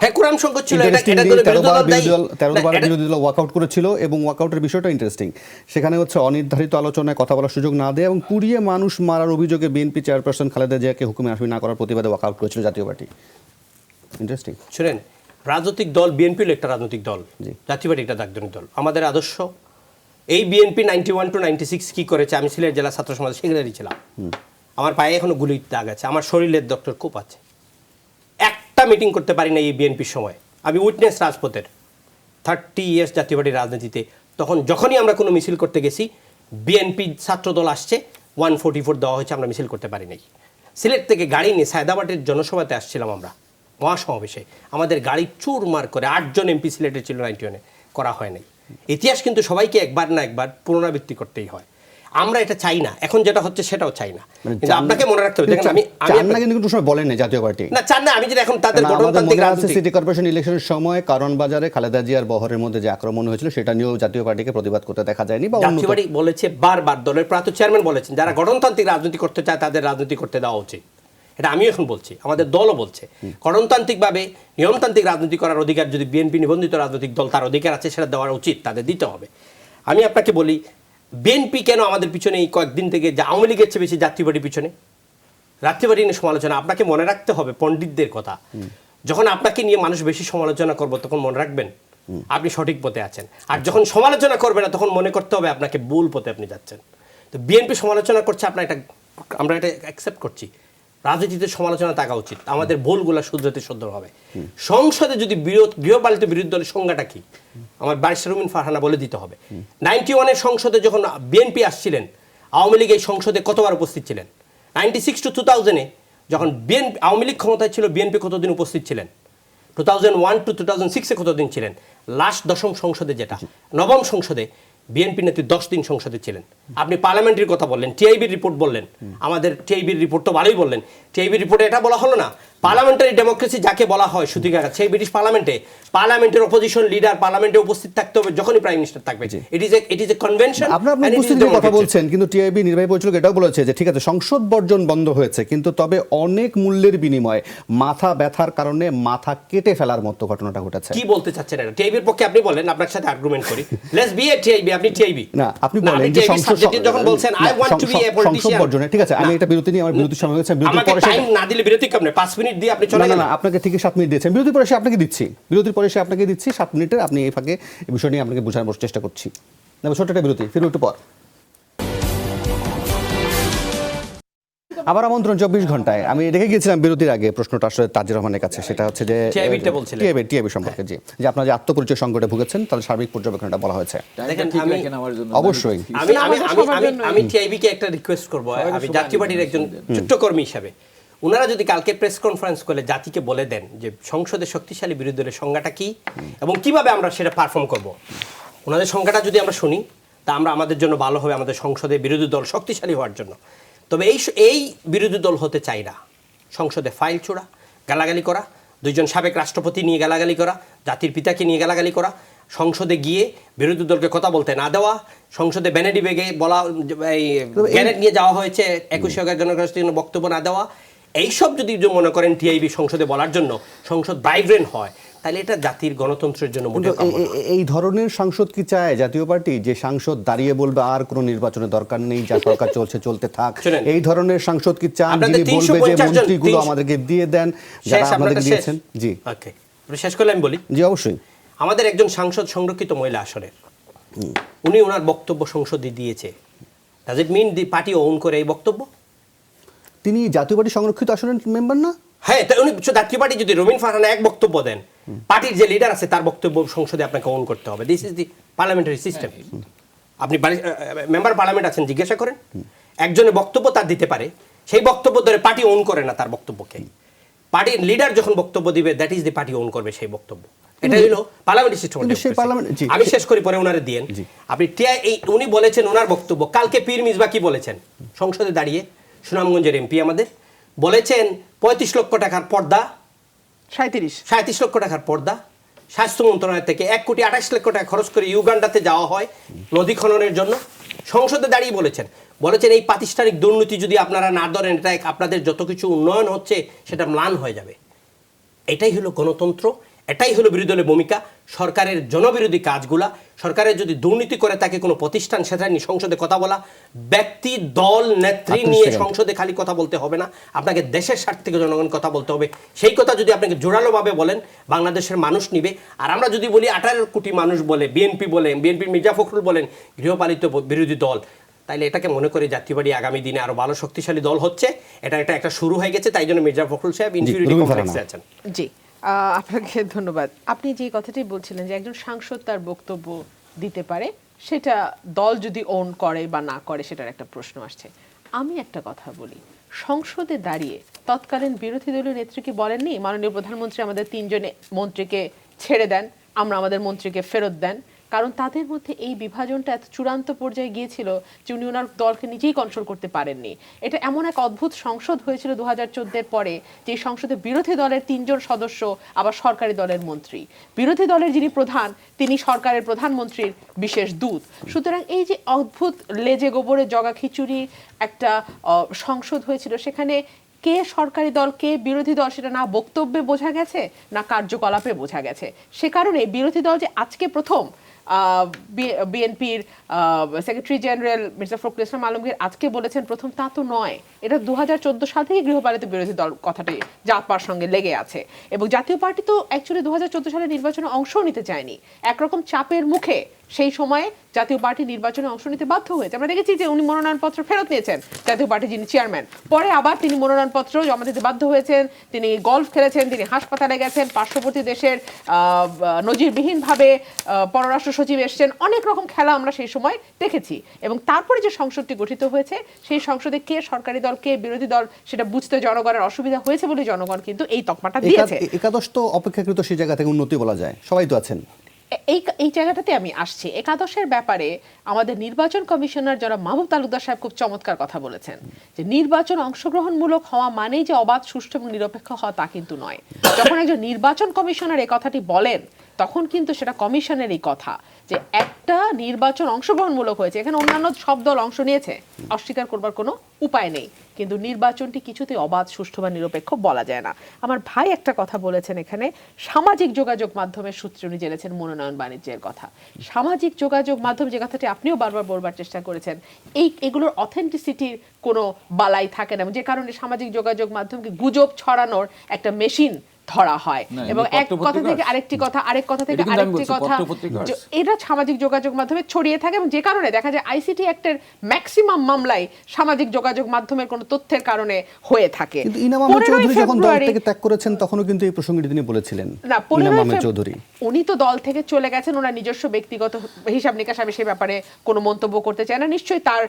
হ্যাঁ, কোরআন সংকট ছিল, এটা 13 বার বিরোধী দল ওয়াকআউট করেছিল এবং ওয়াকআউটের বিষয়টা ইন্টারেস্টিং। সেখানে হচ্ছে অনির্ধারিত আলোচনায় কথা বলার সুযোগ না দেয় এবং পুড়িয়ে মানুষ মারার অভিযোগে বিএনপি চেয়ারপারসন খালেদা জিয়াকে হুকুমে আসবি না করার প্রতিবাদে ওয়াকআউট করেছিল জাতীয় পার্টি। ইন্টারেস্টিং। শুনেন, রাজনৈতিক দল বিএনপি একটা রাজনৈতিক দল, জাতীয় পার্টি একটা রাজনৈতিক দল। আমাদের আদর্শ এই বিএনপি 91 to 96 কি করেছে, আমি সিলেট জেলা ছাত্র সমাজ সেক্রেটারি ছিলাম, আমার পায়ে এখনো গুলির দাগ আছে, আমার শরীরের ডক্টর কোপ আছে, একটা মিটিং করতে পারি না এই বিএনপির সময়। আমি উইটনেস রাজপথের 30 ইয়ার্স জাতীয় পার্টির রাজনীতিতে। তখন যখনই আমরা কোনো মিছিল করতে গেছি, বিএনপি ছাত্রদল আসছে, 144 দেওয়া হয়েছে, আমরা মিছিল করতে পারি নাই। সিলেট থেকে গাড়ি নিয়ে সায়দাবাদের জনসভাতে আসছিলাম আমরা, মহাসমাবেশে, আমাদের গাড়ি চুরমার করে 8 জন এমপি সিলেটের ছিল 91-এ, করা হয় নাই। ইতিহাস কিন্তু সবাইকে একবার না একবার পুনরাবৃত্তি করতেই হয়। আমরা এটা চাই না, এখন যেটা হচ্ছে সেটাও চাই না, কিন্তু আপনাকে মনে রাখতে হবে। দেখেন চান না কিন্তু কোনো সময় বলেন না জাতীয় পার্টি না চান না, আমি যেটা এখন তাদের গঠনতান্ত্রিক রাজনীতি সিটি কর্পোরেশন ইলেকশনের সময় কারণ বাজারে খালেদা জিয়ার বহরের মধ্যে যে আক্রমণ হয়েছিল সেটা নিয়েও জাতীয় পার্টিকে প্রতিবাদ করতে দেখা যায়নি বা জাতীয় পার্টি বলেছে বারবার, দলের প্রাত চেয়ারম্যান বলেছেন যারা গঠনতান্ত্রিক রাজনীতি করতে চায় তাদের রাজনীতি করতে দেওয়া উচিত। এটা আমি এখন বলছি, আমাদের দলও বলছে গঠনতান্ত্রিকভাবে নিয়মতান্ত্রিক রাজনীতি করার অধিকার যদি বিএনপি নিবন্ধিত রাজনৈতিক দল তার অধিকার আছে সেটা দেওয়া উচিত, তাদের দিতে হবে। আমি আপনাকে বলি বিএনপি কেন আমাদের পিছনে এই কয়েকদিন থেকে আওয়ামী লীগের চেয়ে বেশি জাতীয় পার্টির পিছনে? জাতীয় পার্টি নিয়ে সমালোচনা, আপনাকে মনে রাখতে হবে পণ্ডিতদের কথা, যখন আপনাকে নিয়ে মানুষ বেশি সমালোচনা করবো তখন মনে রাখবেন আপনি সঠিক পথে আছেন, আর যখন সমালোচনা করবে না তখন মনে করতে হবে আপনাকে ভুল পথে আপনি যাচ্ছেন। তো বিএনপি সমালোচনা করছে, আমরা এটা অ্যাকসেপ্ট করছি, রাজনীতিতে সমালোচনা থাকা উচিত, আমাদের ভুলগুলো শুধরাতে সুন্দর হবে। সংসদে যদি গৃহপালিত বিরোধী দলের সংজ্ঞাটা কি আমার ব্যারিস্টার রুমিন ফারহানা বলে দিতে হবে। 91-এর সংসদে যখন বিএনপি আসছিলেন, আওয়ামী লীগ এই সংসদে কতবার উপস্থিত ছিলেন? 96 to 2000-এ যখন আওয়ামী লীগ ক্ষমতায় ছিল বিএনপি কতদিন উপস্থিত ছিলেন? 2001 to 2006-এ কতদিন ছিলেন? লাস্ট 10ম সংসদে যেটা 9ম সংসদে বিএনপি নেত্রী 10 দিন সংসদে ছিলেন। আপনি পার্লামেন্টের কথা বললেন, টিআইবির রিপোর্ট বললেন, আমাদের টিআইবির রিপোর্ট তো ভালোই বললেন। টিআইবির রিপোর্টে এটা বলা হলো না পার্লামেন্টারি ডেমোক্রেসি যাকে বলা হয় সুতিকা, সেই ব্রিটিশ পার্লামেন্টের অপোজিশন লিডার পার্লামেন্টে উপস্থিত থাকতে হবে যখনই প্রাইম মিনিস্টার থাকবে। It is a convention. আপনার উপস্থিতির কথা বলছেন, কিন্তু টিআইবি নির্বাহী পরিচালক এটাও বলেছে যে ঠিক আছে সংসদ বর্জন বন্ধ হয়েছে, কিন্তু তবে অনেক মূল্যের বিনিময়ে মাথা ব্যথার কারণে মাথা কেটে ফেলার মতো ঘটনাটা ঘটেছে। কি বলতে চাচ্ছেন এটা? টিআইবির পক্ষে আপনি বলেন, আপনার সাথে আর্গুমেন্ট করি। লেটস বি এ টিআইবি, আপনি টিআইবি না, আপনি বলেন যে সংসদ যখন বলছেন I want to be a politician বর্জনে, ঠিক আছে আমি এটা বিরতি নিয়ে আমার বিরতির সময় হয়েছে, বিরতির পরে টাইম না দিলে বিরতি কেমনে 5 মিনিট দিয়ে আপনি চলে গেলেন? না, আপনাকে ঠিক 7 মিনিট দিয়েছেন, বিরতির পরে আপনাকে দিচ্ছি, বিরতির পরে আপনাকে দিচ্ছি 7 মিনিটের, আপনি এই ফাঁকে এই বিষয় নিয়ে আপনাকে বোঝানোর চেষ্টা করছি। ছোট্ট একটা বিরতি, ফিরে একটু পর আবার আমন্ত্রণ 24 ঘন্টায়। আমি রেখে গিয়েছিলাম বিরতির আগে প্রশ্নটা আসলে তাজির রহমানের কাছে, সেটা হচ্ছে যে টিআইবি সম্পর্কে, জি, যে আপনারা যে আত্মপরিচয় সংকটে ভুগেছেন তাদের সার্বিক পর্যবেক্ষণটা বলা হয়েছে। অবশ্যই আমি টিআইবিকে একটা রিকোয়েস্ট করব, আমি জাতীয় পার্টির একজন ছোট্ট কর্মী হিসাবে, ওনারা যদি কালকে প্রেস কনফারেন্স করে জাতিকে বলে দেন যে সংসদে শক্তিশালী বিরোধী দলের সংজ্ঞাটা কি এবং কিভাবে আমরা সেটা পারফর্ম করব, ওনাদের সংজ্ঞাটা যদি আমরা শুনি তা আমরা আমাদের জন্য ভালো হবে, আমাদের সংসদে বিরোধী দল শক্তিশালী হওয়ার জন্য। তবে এই বিরোধী দল হতে চাই না সংসদে ফাইল ছোড়া, গালাগালি করা, 2জন সাবেক রাষ্ট্রপতি নিয়ে গালাগালি করা, জাতির পিতাকে নিয়ে গালাগালি করা, সংসদে গিয়ে বিরোধী দলকে কথা বলতে না দেওয়া, সংসদে ব্যানেডি বেগে বলা এই গ্যানেট নিয়ে যাওয়া হয়েছে 21 অগাস্টের বক্তব্য না দেওয়া, এইসব যদি মনে করেন টিআইবি সংসদে বলার জন্য সংসদ ভাইব্রেন্ট হয় তাহলে এটা জাতির গণতন্ত্রের জন্য মোটেও কাম্য না। এই ধরনের সংসদ কি চায় জাতীয় পার্টি, যে সাংসদ দাঁড়িয়ে বলবে আর কোনো নির্বাচনের দরকার নেই, যা সরকার চলতে থাক? এই ধরনের সংসদ কি চান যিনি বলবে যে মন্ত্রীগুলো আমাদেরকে দিয়ে দেন যারা আপনাদেরকে দিয়েছেন? জি ওকে, শেষ করলে আমি বলি। জি অবশ্যই। আমাদের একজন সাংসদ সংরক্ষিত মহিলা আসনের, উনি ওনার বক্তব্য সংসদে দিয়েছে, does it mean the party own করে এই বক্তব্য? তিনি জাতীয় পার্টি সংরক্ষিত আসনের মেম্বার না? হ্যাঁ, উনি জাতীয় পার্টি যদি রুমিন ফারহানা এক বক্তব্য দেন, পার্টির যে লিডার আছে তার বক্তব্য সংসদে আপনাকে ওন করতে হবে। This is the parliamentary system. আপনি মেম্বার পার্লামেন্ট আছেন, জিজ্ঞাসা করেন, একজনের বক্তব্য তার দিতে পারে, সেই বক্তব্য ধরে পার্টি ওন করে না তার বক্তব্যকে। পার্টির লিডার যখন বক্তব্য দিবে that is the party own করবে সেই বক্তব্য। এটা হলো পার্লামেন্টারি সিস্টেম। আমি শেষ করি, পরে ওনারে দিয়েন। আপনি উনি বলেছেন ওনার বক্তব্য, কালকে পীর মিসবা কি বলেছেন সংসদে দাঁড়িয়ে, সুনামগঞ্জের এমপি আমাদের বলেছেন 35 লক্ষ টাকার পর্দা, 37 লক্ষ টাকার পর্দা স্বাস্থ্য মন্ত্রণালয় থেকে 1,28 লক্ষ টাকা খরচ করে ইউগান্ডাতে যাওয়া হয় নদী খননের জন্য। সংসদে দাঁড়িয়ে বলেছেন এই প্রাতিষ্ঠানিক দুর্নীতি যদি আপনারা না ধরেন, এটা আপনাদের যত কিছু উন্নয়ন হচ্ছে সেটা ম্লান হয়ে যাবে। এটাই হলো গণতন্ত্র, এটাই হলো বিরোধী দলের ভূমিকা। সরকারের জনবিরোধী কাজগুলা, সরকারের যদি দুর্নীতি করে তাকে কোনো প্রতিষ্ঠান সেটা নিয়ে সংসদে কথা বলা, ব্যক্তি দল নেত্রী নিয়ে সংসদে খালি কথা বলতে হবে না, আপনাকে দেশের স্বার্থ থেকে জনগণ কথা বলতে হবে। সেই কথা যদি আপনাকে জোরালোভাবে বলেন বাংলাদেশের মানুষ নিবে। আর আমরা যদি বলি 18 কোটি মানুষ বলে, বিএনপির মির্জা ফখরুল বলেন গৃহপালিত বিরোধী দল, তাইলে এটাকে মনে করে জাতীয় পার্টি আগামী দিনে আরো ভালো শক্তিশালী দল হচ্ছে, এটা একটা শুরু হয়ে গেছে। তাই জন্য মির্জা ফখরুল সাহেব ইনফিউরিটি কমপ্লেক্সে আছেন। জি, আপনাকে ধন্যবাদ। আপনি যে কথাটি বলছিলেন যে একজন সাংসদ তার বক্তব্য দিতে পারে, সেটা দল যদি ওন করে বা না করে সেটার একটা প্রশ্ন আসছে। আমি একটা কথা বলি, সংসদে দাঁড়িয়ে তৎকালীন বিরোধী দলীয় নেত্রীকে বলেননি মাননীয় প্রধানমন্ত্রী আমাদের 3 জন মন্ত্রীকে ছেড়ে দেন, আমরা আমাদের মন্ত্রীকে ফেরত দেন, কারণ তাদের মধ্যে এই বিভাজনটা এত চূড়ান্ত পর্যায়ে গিয়েছিল যে উনি ওনার দলকে নিজেই কন্ট্রোল করতে পারেননি। এটা এমন এক অদ্ভুত সংসদ হয়েছিল 2014-এর পরে, যে সংসদে বিরোধী দলের 3 জন সদস্য আবার সরকারি দলের মন্ত্রী, বিরোধী দলের যিনি প্রধান তিনি সরকারের প্রধানমন্ত্রীর বিশেষ দূত। সুতরাং এই যে অদ্ভুত লেজে গোবরে জগা খিচুড়ি একটা সংসদ হয়েছিল, সেখানে কে সরকারি দল কে বিরোধী দল সেটা না বক্তব্যে বোঝা গেছে না কার্যকলাপে বোঝা গেছে। সে কারণে বিরোধী দল যে আজকে প্রথম বিএনপির সেক্রেটারি জেনারেল মির্জা ফখরুল ইসলাম আলমগীর আজকে বলেছেন প্রথম, তা তো নয়। এটা 2014 সাল থেকে গৃহপালিত বিরোধী দল কথাটি জাতপার সঙ্গে লেগে আছে। এবং জাতীয় পার্টি তো অ্যাকচুয়ালি 2014 সালের নির্বাচনে অংশও নিতে চায়নি, একরকম চাপের মুখে সেই সময়ে জাতীয় পার্টি নির্বাচনে অংশ নিতে বাধ্য হয়েছে। আমরা দেখেছি যে উনি মনোনয়নপত্র ফেরত নিয়েছেন, জাতীয় পার্টি যিনি চেয়ারম্যান, পরে আবার তিনি মনোনয়নপত্র জমা দিতে বাধ্য হয়েছেন, তিনি গলফ খেলেছেন, তিনি হাসপাতালে গেছেন, পার্শ্ববর্তী দেশের নজিরবিহীনভাবে পররাষ্ট্র সচিব এসছেন, অনেক রকম খেলা আমরা সেই সময় দেখেছি। এবং তারপরে যে সংসদটি গঠিত হয়েছে সেই সংসদে কে সরকারি দল কে বিরোধী দল সেটা বুঝতে জনগণের অসুবিধা হয়েছে বলে জনগণ কিন্তু এই তকমাটা দিয়েছে। একাদশ তো অপেক্ষাকৃত সেই জায়গা থেকে উন্নতি বলা যায়, সবাই তো আছেন। এই জায়গাটাতে আমি আসছি। একাদশের ব্যাপারে আমাদের নির্বাচন কমিশনার যারা মাহবুব তালুকদার সাহেব খুব চমৎকার কথা বলেছেন যে নির্বাচন অংশগ্রহণমূলক হওয়া মানেই যে অবাধ, সুষ্ঠু এবং নিরপেক্ষ হওয়া তা কিন্তু নয়। যখন একজন নির্বাচন কমিশনার এই কথাটি বলেন তখন কিন্তু সেটা কমিশনেরই কথা যে একটা নির্বাচন অংশগ্রহণমূলক হয়েছে, এখানে অন্যান্য সব দল অংশ নিয়েছে, অস্বীকার করবার কোনো উপায় নেই, কিন্তু নির্বাচনটি কিছুতেই অবাধ, সুষ্ঠু বা নিরপেক্ষ বলা যায় না। আমার ভাই একটা কথা বলেছেন এখানে, সামাজিক যোগাযোগ মাধ্যমের সূত্রে উনি জেনেছেন মনোনয়ন বাণিজ্যের কথা। সামাজিক যোগাযোগ মাধ্যম যে কথাটি আপনিও বারবার বলবার চেষ্টা করেছেন, এগুলোর অথেন্টিসিটির কোনো বালাই থাকে না, যে কারণে সামাজিক যোগাযোগ মাধ্যমকে গুজব ছড়ানোর একটা মেশিন ধরা হয় এবং এক কথা থেকে আরেকটি কথা, আরেক কথা থেকে আরেকটি কথা, এটা সামাজিক যোগাযোগ মাধ্যমে ছড়িয়ে থাকে এবং যে কারণে দেখা যায় আইসিটি অ্যাক্টের ম্যাক্সিমাম মামলাই সামাজিক যোগাযোগ মাধ্যমের কোনো তথ্যের কারণে হয়ে থাকে। কিন্তু ইনাম আহমেদ চৌধুরী যখন দল থেকে ত্যাগ করেছেন তখনও কিন্তু এই প্রসঙ্গটি তিনি বলেছিলেন। না, ইনাম আহমেদ চৌধুরী উনি তো দল থেকে চলে গেছেন, ওনার নিজস্ব ব্যক্তিগত হিসাব নিকাশ, আমি সেই ব্যাপারে কোনো মন্তব্য করতে চাই না, নিশ্চয়ই তার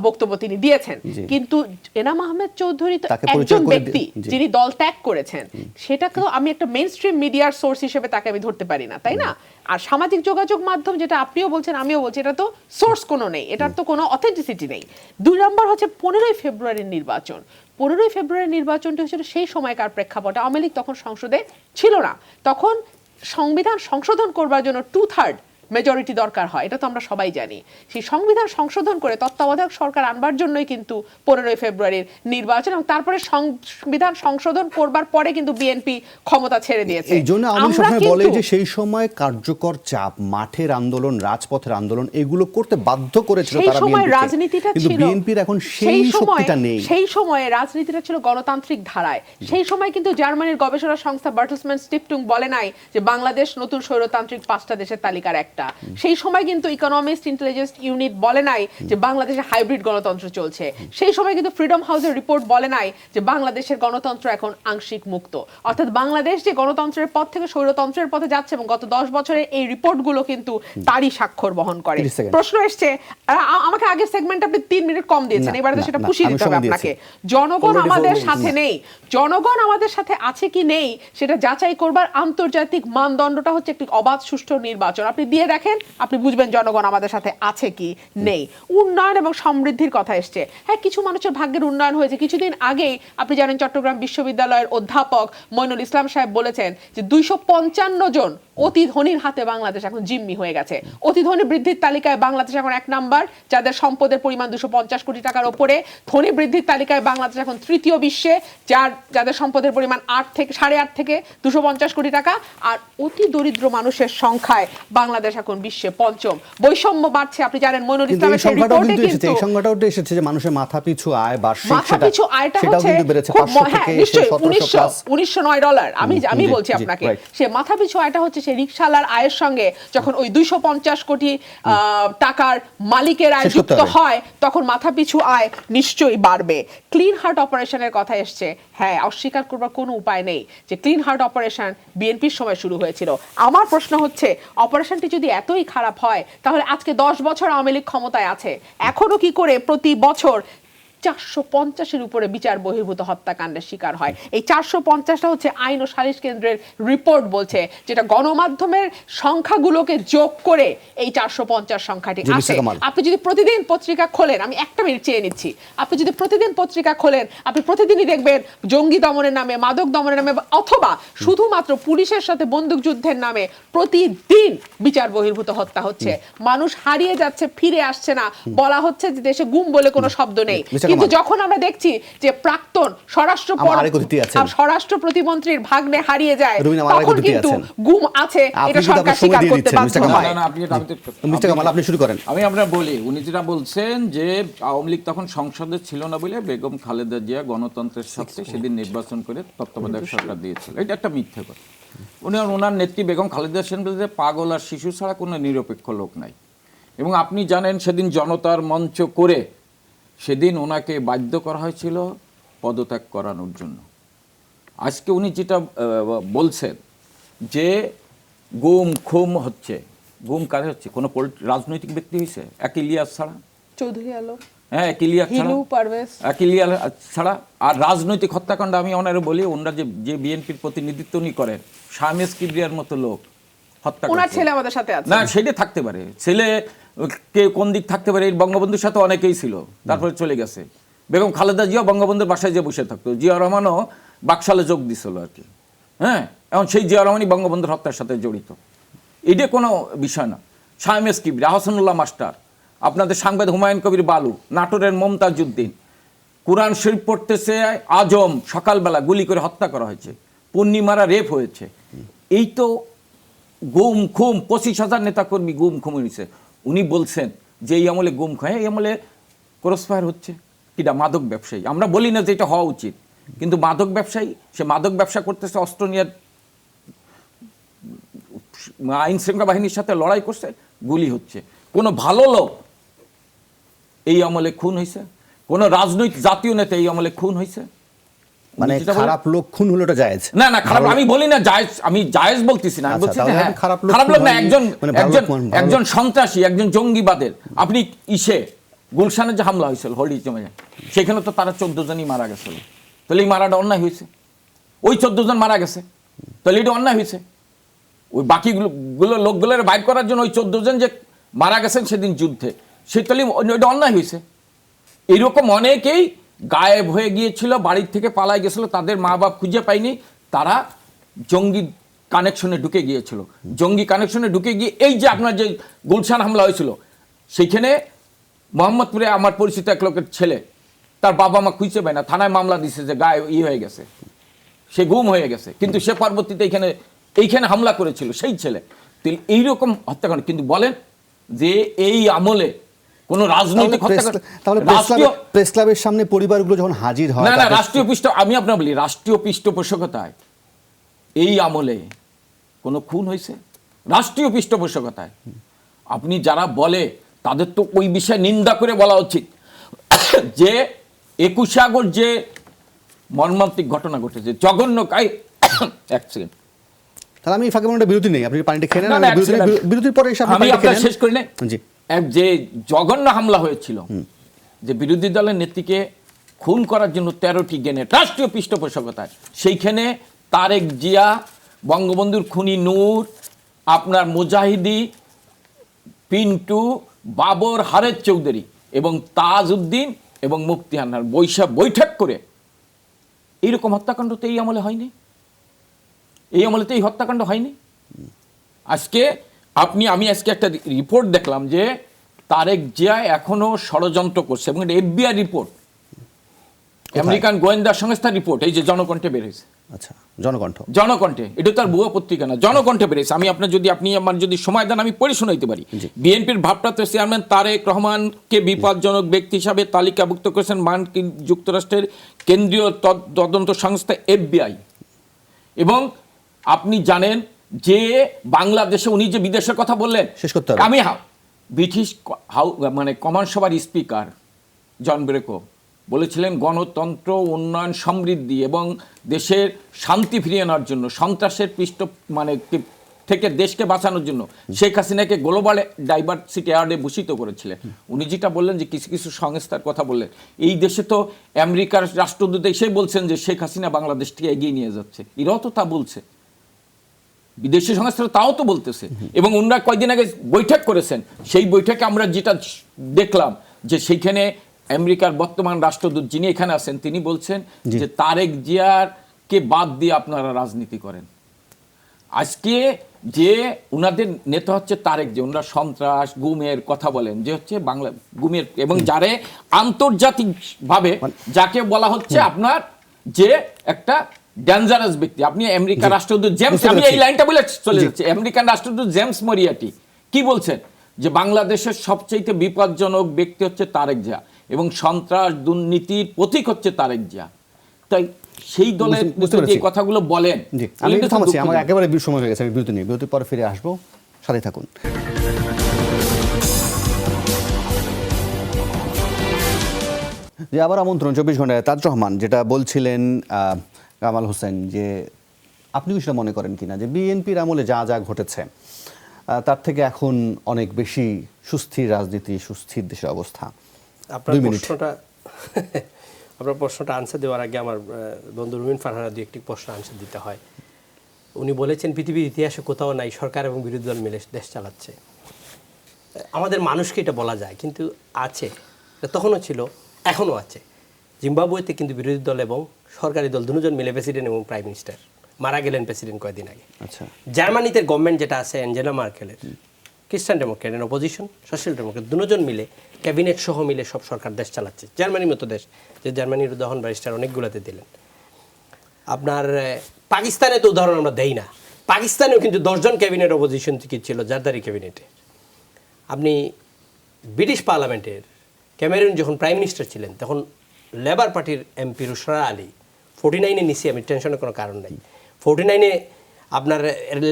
বক্তব্য তিনি দিয়েছেন। কিন্তু এনাম আহমেদ চৌধুরী তো একজন ব্যক্তি যিনি দল ত্যাগ করেছেন, সেটাকে আমি একটা মেইনস্ট্রিম মিডিয়ার সোর্স হিসেবে তাকে আমি ধরতে পারি না, তাই না? আর সামাজিক যোগাযোগ মাধ্যম যেটা আপনিও বলছেন আমিও বলছি, এটা তো সোর্স কোনো নেই, এটার তো কোনো অথেন্টিসিটি নেই। 2 নম্বর হচ্ছে 15ই ফেব্রুয়ারির নির্বাচন। 15ই ফেব্রুয়ারির নির্বাচনটি হচ্ছিল সেই সময়কার প্রেক্ষাপটে, আওয়ামী লীগ তখন সংসদে ছিল না, তখন সংবিধান সংশোধন করবার জন্য 2/3 মেজরিটি দরকার হয়, এটা তো আমরা সবাই জানি। সেই সংবিধান সংশোধন করে তত্ত্বাবধায়ক সরকার আনবার জন্যই কিন্তু 15ই ফেব্রুয়ারির নির্বাচন, এবং তারপরে সংবিধান সংশোধন করবার পরে কিন্তু বিএনপি ক্ষমতা ছেড়ে দিয়েছে। এই জন্য আমি সবসময় বলে যে সেই সময় কার্যকর চাপ, মাঠের আন্দোলন, রাজপথের আন্দোলন এগুলো করতে বাধ্য করেছিল তারা বিএনপিকে, রাজনীতিটা কিন্তু বিএনপির এখন সেই শক্তিটা নেই। সেই সময়ে রাজনীতিটা ছিল গণতান্ত্রিক ধারায়। সেই সময় কিন্তু জার্মানির গবেষণা সংস্থা বার্টেলসম্যান স্টিফটুং বলে নাই যে বাংলাদেশ নতুন স্বৈরতান্ত্রিক 5টা দেশের তালিকার একটা। সেই সময় কিন্তু ইকোনমিস্ট ইন্টেলিজেন্স ইউনিট বলে নাই যে বাংলাদেশে হাইব্রিড গণতন্ত্র চলছে। সেই সময় কিন্তু ফ্রিডম হাউসের রিপোর্ট বলে নাই যে বাংলাদেশের গণতন্ত্র এখন আংশিক মুক্ত। অর্থাৎ বাংলাদেশ যে গণতন্ত্রের পথ থেকে স্বৈরতন্ত্রের পথে যাচ্ছে, এবং গত 10 বছরের এই রিপোর্টগুলো কিন্তু তারই স্বাক্ষর বহন করে। প্রশ্ন এসছে, আমাকে আগের সেগমেন্ট আপনি 3 মিনিট কম দিয়েছেন, এবারে তো সেটা পুষিয়ে দিতে হবে আপনাকে। জনগণ আমাদের সাথে নেই, জনগণ আমাদের সাথে আছে কি নেই সেটা যাচাই করবার আন্তর্জাতিক মানদণ্ডটা হচ্ছে একটি অবাধ, সুষ্ঠু নির্বাচন। আপনি দিয়ে দেখেন, আপনি বুঝবেন জনগণ আমাদের সাথে আছে কি নেই। উন্নয়ন এবং সমৃদ্ধির কথা এসছে, হ্যাঁ কিছু মানুষের ভাগ্যের উন্নয়ন হয়েছে। কিছুদিন আগেই আপনি জানেন চট্টগ্রাম বিশ্ববিদ্যালয়ের অধ্যাপক মইনুল ইসলাম সাহেব বলেছেন যে 255 জন অতি ধনীর হাতে বাংলাদেশ এখন জিম্মি হয়ে গেছে। অতি ধনী বৃদ্ধির তালিকায় বাংলাদেশ এখন 1 নাম্বার, যাদের সম্পদের পরিমাণ 250 কোটি টাকার উপরে। ধনী বৃদ্ধির তালিকায় বাংলাদেশ এখন 3য় বিশ্বে, যাদের সম্পদের পরিমাণ 8.5 থেকে 250 কোটি টাকা। আর অতি দরিদ্র মানুষের সংখ্যায় বাংলাদেশ এখন বিশ্বে 5ম। বৈষম্য বাড়ছে, আপনি জানেন মইনুল ইসলামের সেই রিপোর্টে কিন্তু এই সংখ্যাটাও এসেছে যে মানুষের মাথাপিছু আয় বার্ষিক মাথাপিছু আয়টা সেটাও কিন্তু বেড়েছে 500 থেকে 1909 ডলার। আমি বলছি আপনাকে, সে মাথাপিছু আয়টা হচ্ছে সেই রিকশালার আয়ের সঙ্গে যখন ওই 250 কোটি টাকার মালিকের আয় যুক্ত হয় তখন মাথাপিছু আয় নিশ্চয়ই বাড়বে। ক্লিন হার্ট অপারেশনের কথা এসছে, হ্যাঁ অস্বীকার করবার কোনো উপায় নেই যে ক্লিন হার্ট অপারেশন বিএনপির সময় শুরু হয়েছিল। আমার প্রশ্ন হচ্ছে, অপারেশনটি যদি এতই খারাপ হয় তাহলে আজকে 10 বছর আওয়ামী লীগ ক্ষমতায় আছে, এখনো কি করে প্রতি বছর 450-এর উপরে বিচার বহির্ভূত হত্যাকাণ্ডের শিকার হয়। এই 450টা হচ্ছে আইন ও সালিশ কেন্দ্রের রিপোর্ট বলছে, যেটা গণমাধ্যমের সংখ্যাগুলোকে যোগ করে এই 450 সংখ্যাটি জি, মিস্টার আসে। কামাল। আপনি যদি প্রতিদিন পত্রিকা খোলেন, আমি একটা মিনিট চেয়ে নিচ্ছি, আপনি যদি প্রতিদিন পত্রিকা খোলেন, আপনি প্রতিদিনই দেখবেন জঙ্গি দমনের নামে, মাদক দমনের নামে, অথবা শুধুমাত্র পুলিশের সাথে বন্দুকযুদ্ধের নামে প্রতিদিন বিচার বহির্ভূত হত্যা হচ্ছে। মানুষ হারিয়ে যাচ্ছে, ফিরে আসছে না। বলা হচ্ছে যে দেশে গুম বলে কোনো শব্দ নেই, মিস্টার কিন্তু কামাল। যখন আমরা দেখছি যে প্রাক্তন আমার আরেক অতিথি আছেন। স্বরাষ্ট্র প্রতিমন্ত্রীর ভাগ্নে হারিয়ে যায়, রুমিনা, আমার আরেক তখন অতিথি কিন্তু আছেন। গুম আছে, আপনি এটা কিন্তু সরকার আপনার সময় স্বীকার দিয়ে করতে দিচ্ছেন, বাধ্য মিস্টার কামাল। হয়। মিস্টার কামাল, আপনি শুরু করেন। আমি আপনার বলি, উনি যেটা বলছেন যে আওয়ামী লীগ তখন সংসদে ছিল না বলে বেগম খালেদা জিয়া গণতন্ত্রের স্বার্থে সেদিন নির্বাচন করে তত্ত্বাবধায়ক সরকার দিয়েছিল, এটা একটা মিথ্যে কথা। উনি ওনার নেত্রী বেগম খালেদা সেন বলতে পাগল আর শিশু ছাড়া কোনো নিরপেক্ষ লোক নাই। এবং আপনি জানেন সেদিন জনতার মঞ্চ করে সেদিন ওনাকে বাধ্য করা হয়েছিল পদত্যাগ করানোর জন্য। আজকে উনি যেটা বলছেন যে গুম খুম হচ্ছে, গুম কারে হচ্ছে? কোনো রাজনৈতিক ব্যক্তি হয়েছে? এক ইলিয়াস ছাড়া, চৌধুরী আলম, হ্যাঁ এক ইলিয়াস ছাড়া, হিলু পারভেজ, এক ইলিয়াস ছাড়া। আর রাজনৈতিক হত্যাকাণ্ড আমি ওনারে বলি, ওনারা যে বিএনপির প্রতিনিধিত্ব উনি করেন, শামেস কিবরিয়ার মতো লোক হত্যা ওনার করছে। ছেলে আমাদের সাথে আছে। না সেটা থাকতে পারে, ছেলে কে কোন দিক থাকতে পারে, এই বঙ্গবন্ধুর সাথে অনেকেই ছিল, তারপরে চলে গেছে। বেগম খালেদা জিয়া বঙ্গবন্ধুর বাসায় যে বসে থাকতো, জিয়া রহমানও বাকশালে যোগ দিছিল আর কি। হ্যাঁ, এখন সেই জিয়া রহমানই বঙ্গবন্ধুর হত্যার সাথে জড়িত, এটা কোনো বিষয় না। শামেস কিবরি, আহসানুল্লাহ মাস্টার, আপনাদের সাংবাদিক হুমায়ুন কবির বালু, নাটোরের মমতাজউদ্দিন, কোরআন শরীফ পড়তেছে আজম, সকালবেলা গুলি করে হত্যা করা হয়েছে, পূর্ণিমারা রেপ হয়েছে। এই তো গুম খুম, 25,000 নেতাকর্মী গুম খুম হয়েছে। উনি বলছেন যে এই আমলে গুম খায়, এই আমলে ক্রসফায়ার হচ্ছে কিটা মাদক ব্যবসায়ী। আমরা বলি না যে এটা হওয়া উচিত, কিন্তু মাদক ব্যবসায়ী, সে মাদক ব্যবসা করতেছে, অস্ত্র নিয়ে আইন শৃঙ্খলা বাহিনীর সাথে লড়াই করছে, গুলি হচ্ছে। কোনো ভালো লোক এই আমলে খুন হয়েছে? কোনো রাজনৈতিক জাতীয় নেতা এই আমলে খুন হয়েছে? মানে খারাপ লোক খুন হলো এটা জায়েজ? না না, খারাপ আমি বলি না জায়েজ, আমি জায়েজ বলতেছি না, আমি আচ্ছা, বলছি যে তাহলে হ্যাঁ, আপনি খারাপ লোক খারাপ লোক না, খুন একজন মানে ভালো একজন লোক, ভালো একজন সন্ত্রাসী, একজন জঙ্গিবাদের। আপনি গুলশানে যে হামলা হয়েছিল হোলি জমে, সেখানে তো তারা 14 জনই মারা গেছিল। তাহলে এই মারাটা অন্যায় হয়েছে? ওই 14 জন মারা গেছে, তাহলে এটা অন্যায় হয়েছে? ওই বাকিগুলো লোকগুলোর বাইর করার জন্য ওই 14 জন যে মারা গেছেন সেদিন যুদ্ধে, সে তাহলে ওইটা অন্যায় হয়েছে? এইরকম অনেকেই গায়েব হয়ে গিয়েছিল, বাড়ির থেকে পালায় গেছিল, তাদের মা বাপ খুঁজে পায়নি, তারা জঙ্গি কানেকশনে ঢুকে গিয়েছিল। জঙ্গি কানেকশনে ঢুকে গিয়ে এই যে আপনার যে গুলশান হামলা হয়েছিল, সেইখানে মোহাম্মদপুরে আমার পরিচিত এক লোকের ছেলে, তার বাবা মা খুঁজে পায় না, থানায় মামলা দিছে যে গায়ে হয়ে গেছে, সে গুম হয়ে গেছে, কিন্তু সে পরবর্তীতে এইখানে হামলা করেছিল সেই ছেলে। এইরকম হত্যাকাণ্ড। কিন্তু বলেন যে এই আমলে কোন রাজনৈতিক তাহলে প্রেস ক্লাবের সামনে পরিবারগুলো যখন হাজির হয়, না না, রাষ্ট্রীয় আমি আপনার বলি রাষ্ট্রীয় পৃষ্ঠপোষকতায় এই আমলে কোনো খুন হয়েছে? রাষ্ট্রীয় পৃষ্ঠপোষকতায় আপনি যারা বলে তাদের তো ওই বিষয়ে নিন্দা করে বলা উচিত যে 21 আগস্ট যে মর্মান্তিক ঘটনা ঘটেছে, জঘন্য এক সেকেন্ড, তাহলে আমি ফাঁকে মনে বিরতি নেই, আপনি পানিটা খেয়ে নেন, না, না, বিরতির পরে এসে আমি আপনার শেষ করি না। জি, যে জঘন্য হামলা হয়েছিল, যে বিরোধী দলের নেত্রীকে খুন করার জন্য 13টি গ্রেনেড রাষ্ট্রীয় পৃষ্ঠপোষকতায়, সেইখানে তারেক জিয়া, বঙ্গবন্ধুর খুনি নূর, আপনার মুজাহিদি, পিন্টু, বাবর, হারেদ চৌধুরী এবং তাজউদ্দিন এবং মুফতি আনহার বৈঠক করে এইরকম হত্যাকাণ্ড তো এই আমলে হয়নি। এই আমলে তো এই হত্যাকাণ্ড হয়নি। আজকে আমি আজকে একটা রিপোর্ট দেখলাম যে তারেক জিয়া এখনো ষড়যন্ত্র করছে, এবং এটা FBI রিপোর্ট, আমেরিকান গোয়েন্দা সংস্থার রিপোর্ট, এই যে জনকণ্ঠে বেরিয়েছে। আচ্ছা, জনকণ্ঠে, এটা তার ভুয়া পত্রিকা না, জনকণ্ঠে বেরিয়েছে। আপনি আমার যদি সময় দেন আমি পড়ে শোনাইতে পারি। বিএনপির ভারপ্রাপ্ত চেয়ারম্যান তারেক রহমানকে বিপজ্জনক ব্যক্তি হিসাবে তালিকাভুক্ত করেছেন মার্কিন যুক্তরাষ্ট্রের কেন্দ্রীয় তদন্ত সংস্থা FBI। এবং আপনি জানেন যে বাংলাদেশে উনি যে বিদেশের কথা বললেন, শেষ করতে হবে। আমি ব্রিটিশ মানে কমন সভার স্পিকার জন ব্রেকো বলেছিলেন গণতন্ত্র, উন্নয়ন, সমৃদ্ধি এবং দেশের শান্তি ফিরিয়ে আনার জন্য সন্ত্রাসের থেকে দেশকে বাঁচানোর জন্য শেখ হাসিনাকে গ্লোবাল ডাইভার্সিটি অ্যাওয়ার্ডে ভূষিত করেছিলেন। উনি যেটা বললেন যে কিছু কিছু সংস্থার কথা বললেন, এই দেশে তো আমেরিকার রাষ্ট্রদূত এসে বলছেন যে শেখ হাসিনা বাংলাদেশকে এগিয়ে নিয়ে যাচ্ছে, এরাও তো তা বলছে, বিদেশি সংস্থারা তাও তো বলতেছে। এবং ওনারা কয়েকদিন আগে বৈঠক করেছেন, সেই বৈঠকে আমরা যেটা দেখলাম যে সেইখানে আমেরিকার বর্তমান রাষ্ট্রদূত যিনি এখানে আছেন তিনি বলছেন যে তারেক জিয়ারকে বাদ দিয়ে আপনারা রাজনীতি করেন। আজকে যে উনাদের নেতা হচ্ছে তারেক জিয়া, ওনারা সন্ত্রাস গুমের কথা বলেন, যে হচ্ছে বাংলা গুমের, এবং যারে আন্তর্জাতিক ভাবে যাকে বলা হচ্ছে আপনার যে একটা ডেঞ্জারাস ব্যক্তি। আপনি আমেরিকার রাষ্ট্রদূত জেমস, আমি এই লাইনটা বলে চলে যাচ্ছি, আমেরিকান রাষ্ট্রদূত জেমস মরিয়াটি কি বলছেন যে বাংলাদেশের সবচেয়ে বিপজ্জনক ব্যক্তি হচ্ছে তারেক জিয়া এবং সন্ত্রাস দুর্নীতির প্রতীক হচ্ছে তারেক জিয়া। তাই সেই দলের যে কথাগুলো বলেন, আমি একটু থামছি, আমার একেবারে সময় হয়ে গেছে, আমি বিরতি নিই, বিরতির পরে ফিরে আসবো, সাথে থাকুন। যে আবার আমন্ত্রণ 24 ঘন্টায় তাজ রহমান, যেটা বলছিলেন কামাল হোসেন, যে আপনিও সেটা মনে করেন কিনা যে বিএনপির আমলে যা যা ঘটেছে তার থেকে এখন অনেক বেশি সুস্থির রাজনীতি, সুস্থির দেশের অবস্থা? আপনার প্রশ্নটা আনসার দেওয়ার আগে আমার বন্ধু রুমিন ফারহানা দিয়ে একটি প্রশ্ন আনসার দিতে হয়। উনি বলেছেন পৃথিবীর ইতিহাসে কোথাও নাই সরকার এবং বিরোধী দল মিলে দেশ চালাচ্ছে। আমাদের মানুষকে এটা বলা যায়, কিন্তু আছে, তখনও ছিল, এখনও আছে। জিম্বাবুয়েতে কিন্তু বিরোধী দল এবং সরকারি দল দুজন মিলে প্রেসিডেন্ট এবং প্রাইম মিনিস্টার, মারা গেলেন প্রেসিডেন্ট কয়েকদিন আগে। আচ্ছা, জার্মানিতে গভর্নমেন্ট যেটা আছে অ্যাঞ্জেলা মার্কেলের, খ্রিস্টান democrat and opposition, social democrat, দুজন মিলে ক্যাবিনেট সহ মিলে সব সরকার দেশ চালাচ্ছে। জার্মানির মতো দেশ, যে জার্মানির উদাহরণ ব্যারিস্টার অনেকগুলোতে দিলেন। আপনার পাকিস্তানে তো উদাহরণ আমরা দেই না, পাকিস্তানেও কিন্তু 10 জন ক্যাবিনেট অপোজিশন থেকে ছিল, জারদারি ক্যাবিনেটে। আপনি ব্রিটিশ পার্লামেন্টের ক্যামেরুন যখন প্রাইম মিনিস্টার ছিলেন তখন লেবার পার্টির এমপি রুশরা আলী 49-এ নিছি, আমি টেনশনের কোনো কারণ নাই। 49-এ আপনার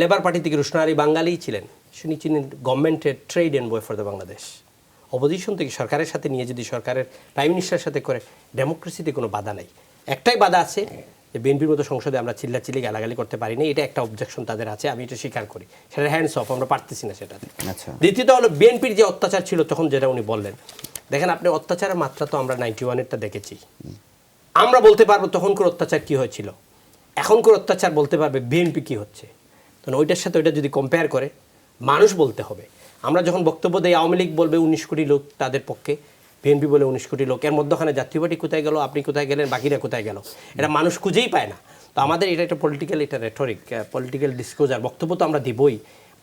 লেবার পার্টি থেকে রুশরা আলী বাঙালিই ছিলেন, শুনি ছিলেন গভর্নমেন্টের ট্রেড এন্ড বয় ফর দ্য বাংলাদেশ। অপোজিশন থেকে সরকারের সাথে নিয়ে যদি সরকারের প্রাইম মিনিস্টারের সাথে করে, ডেমোক্রেসিতে কোনো বাধা নাই। একটাই বাধা আছে যে বিএনপির মতো সংসদে আমরা চিল্লাচিল্লি গালাগালি করতে পারি না, এটা একটা অবজেকশন তাদের আছে, আমি এটা স্বীকার করি, সেটা হ্যান্ডস অফ, আমরা পারতেছি না সেটাতে। দ্বিতীয়ত হলো বিএনপির যে অত্যাচার ছিল তখন, যেটা উনি বললেন, দেখেন আপনি অত্যাচারের মাত্রা তো আমরা 91-এরটা দেখেছি, আমরা বলতে পারবো তখনকার অত্যাচার কি হয়েছিল, এখনকার অত্যাচার বলতে পারবে বিএনপি কি হচ্ছে। তখন ওইটার সাথে ওইটা যদি কম্পেয়ার করে মানুষ বলতে হবে। আমরা যখন বক্তব্য দেই আওয়ামী লীগ বলবে 19 কোটি লোক তাদের পক্ষে, বিএনপি বলে 19 কোটি লোক, এর মধ্যখানে জাতীয় পার্টি কোথায় গেল, আপনি কোথায় গেলেন, বাকিরা কোথায় গেল, এটা মানুষ খুঁজেই পায় না। তো আমাদের এটা একটা পলিটিক্যাল, এটা রেটরিক, পলিটিক্যাল ডিসক্লোজার, বক্তব্য তো আমরা দিবই।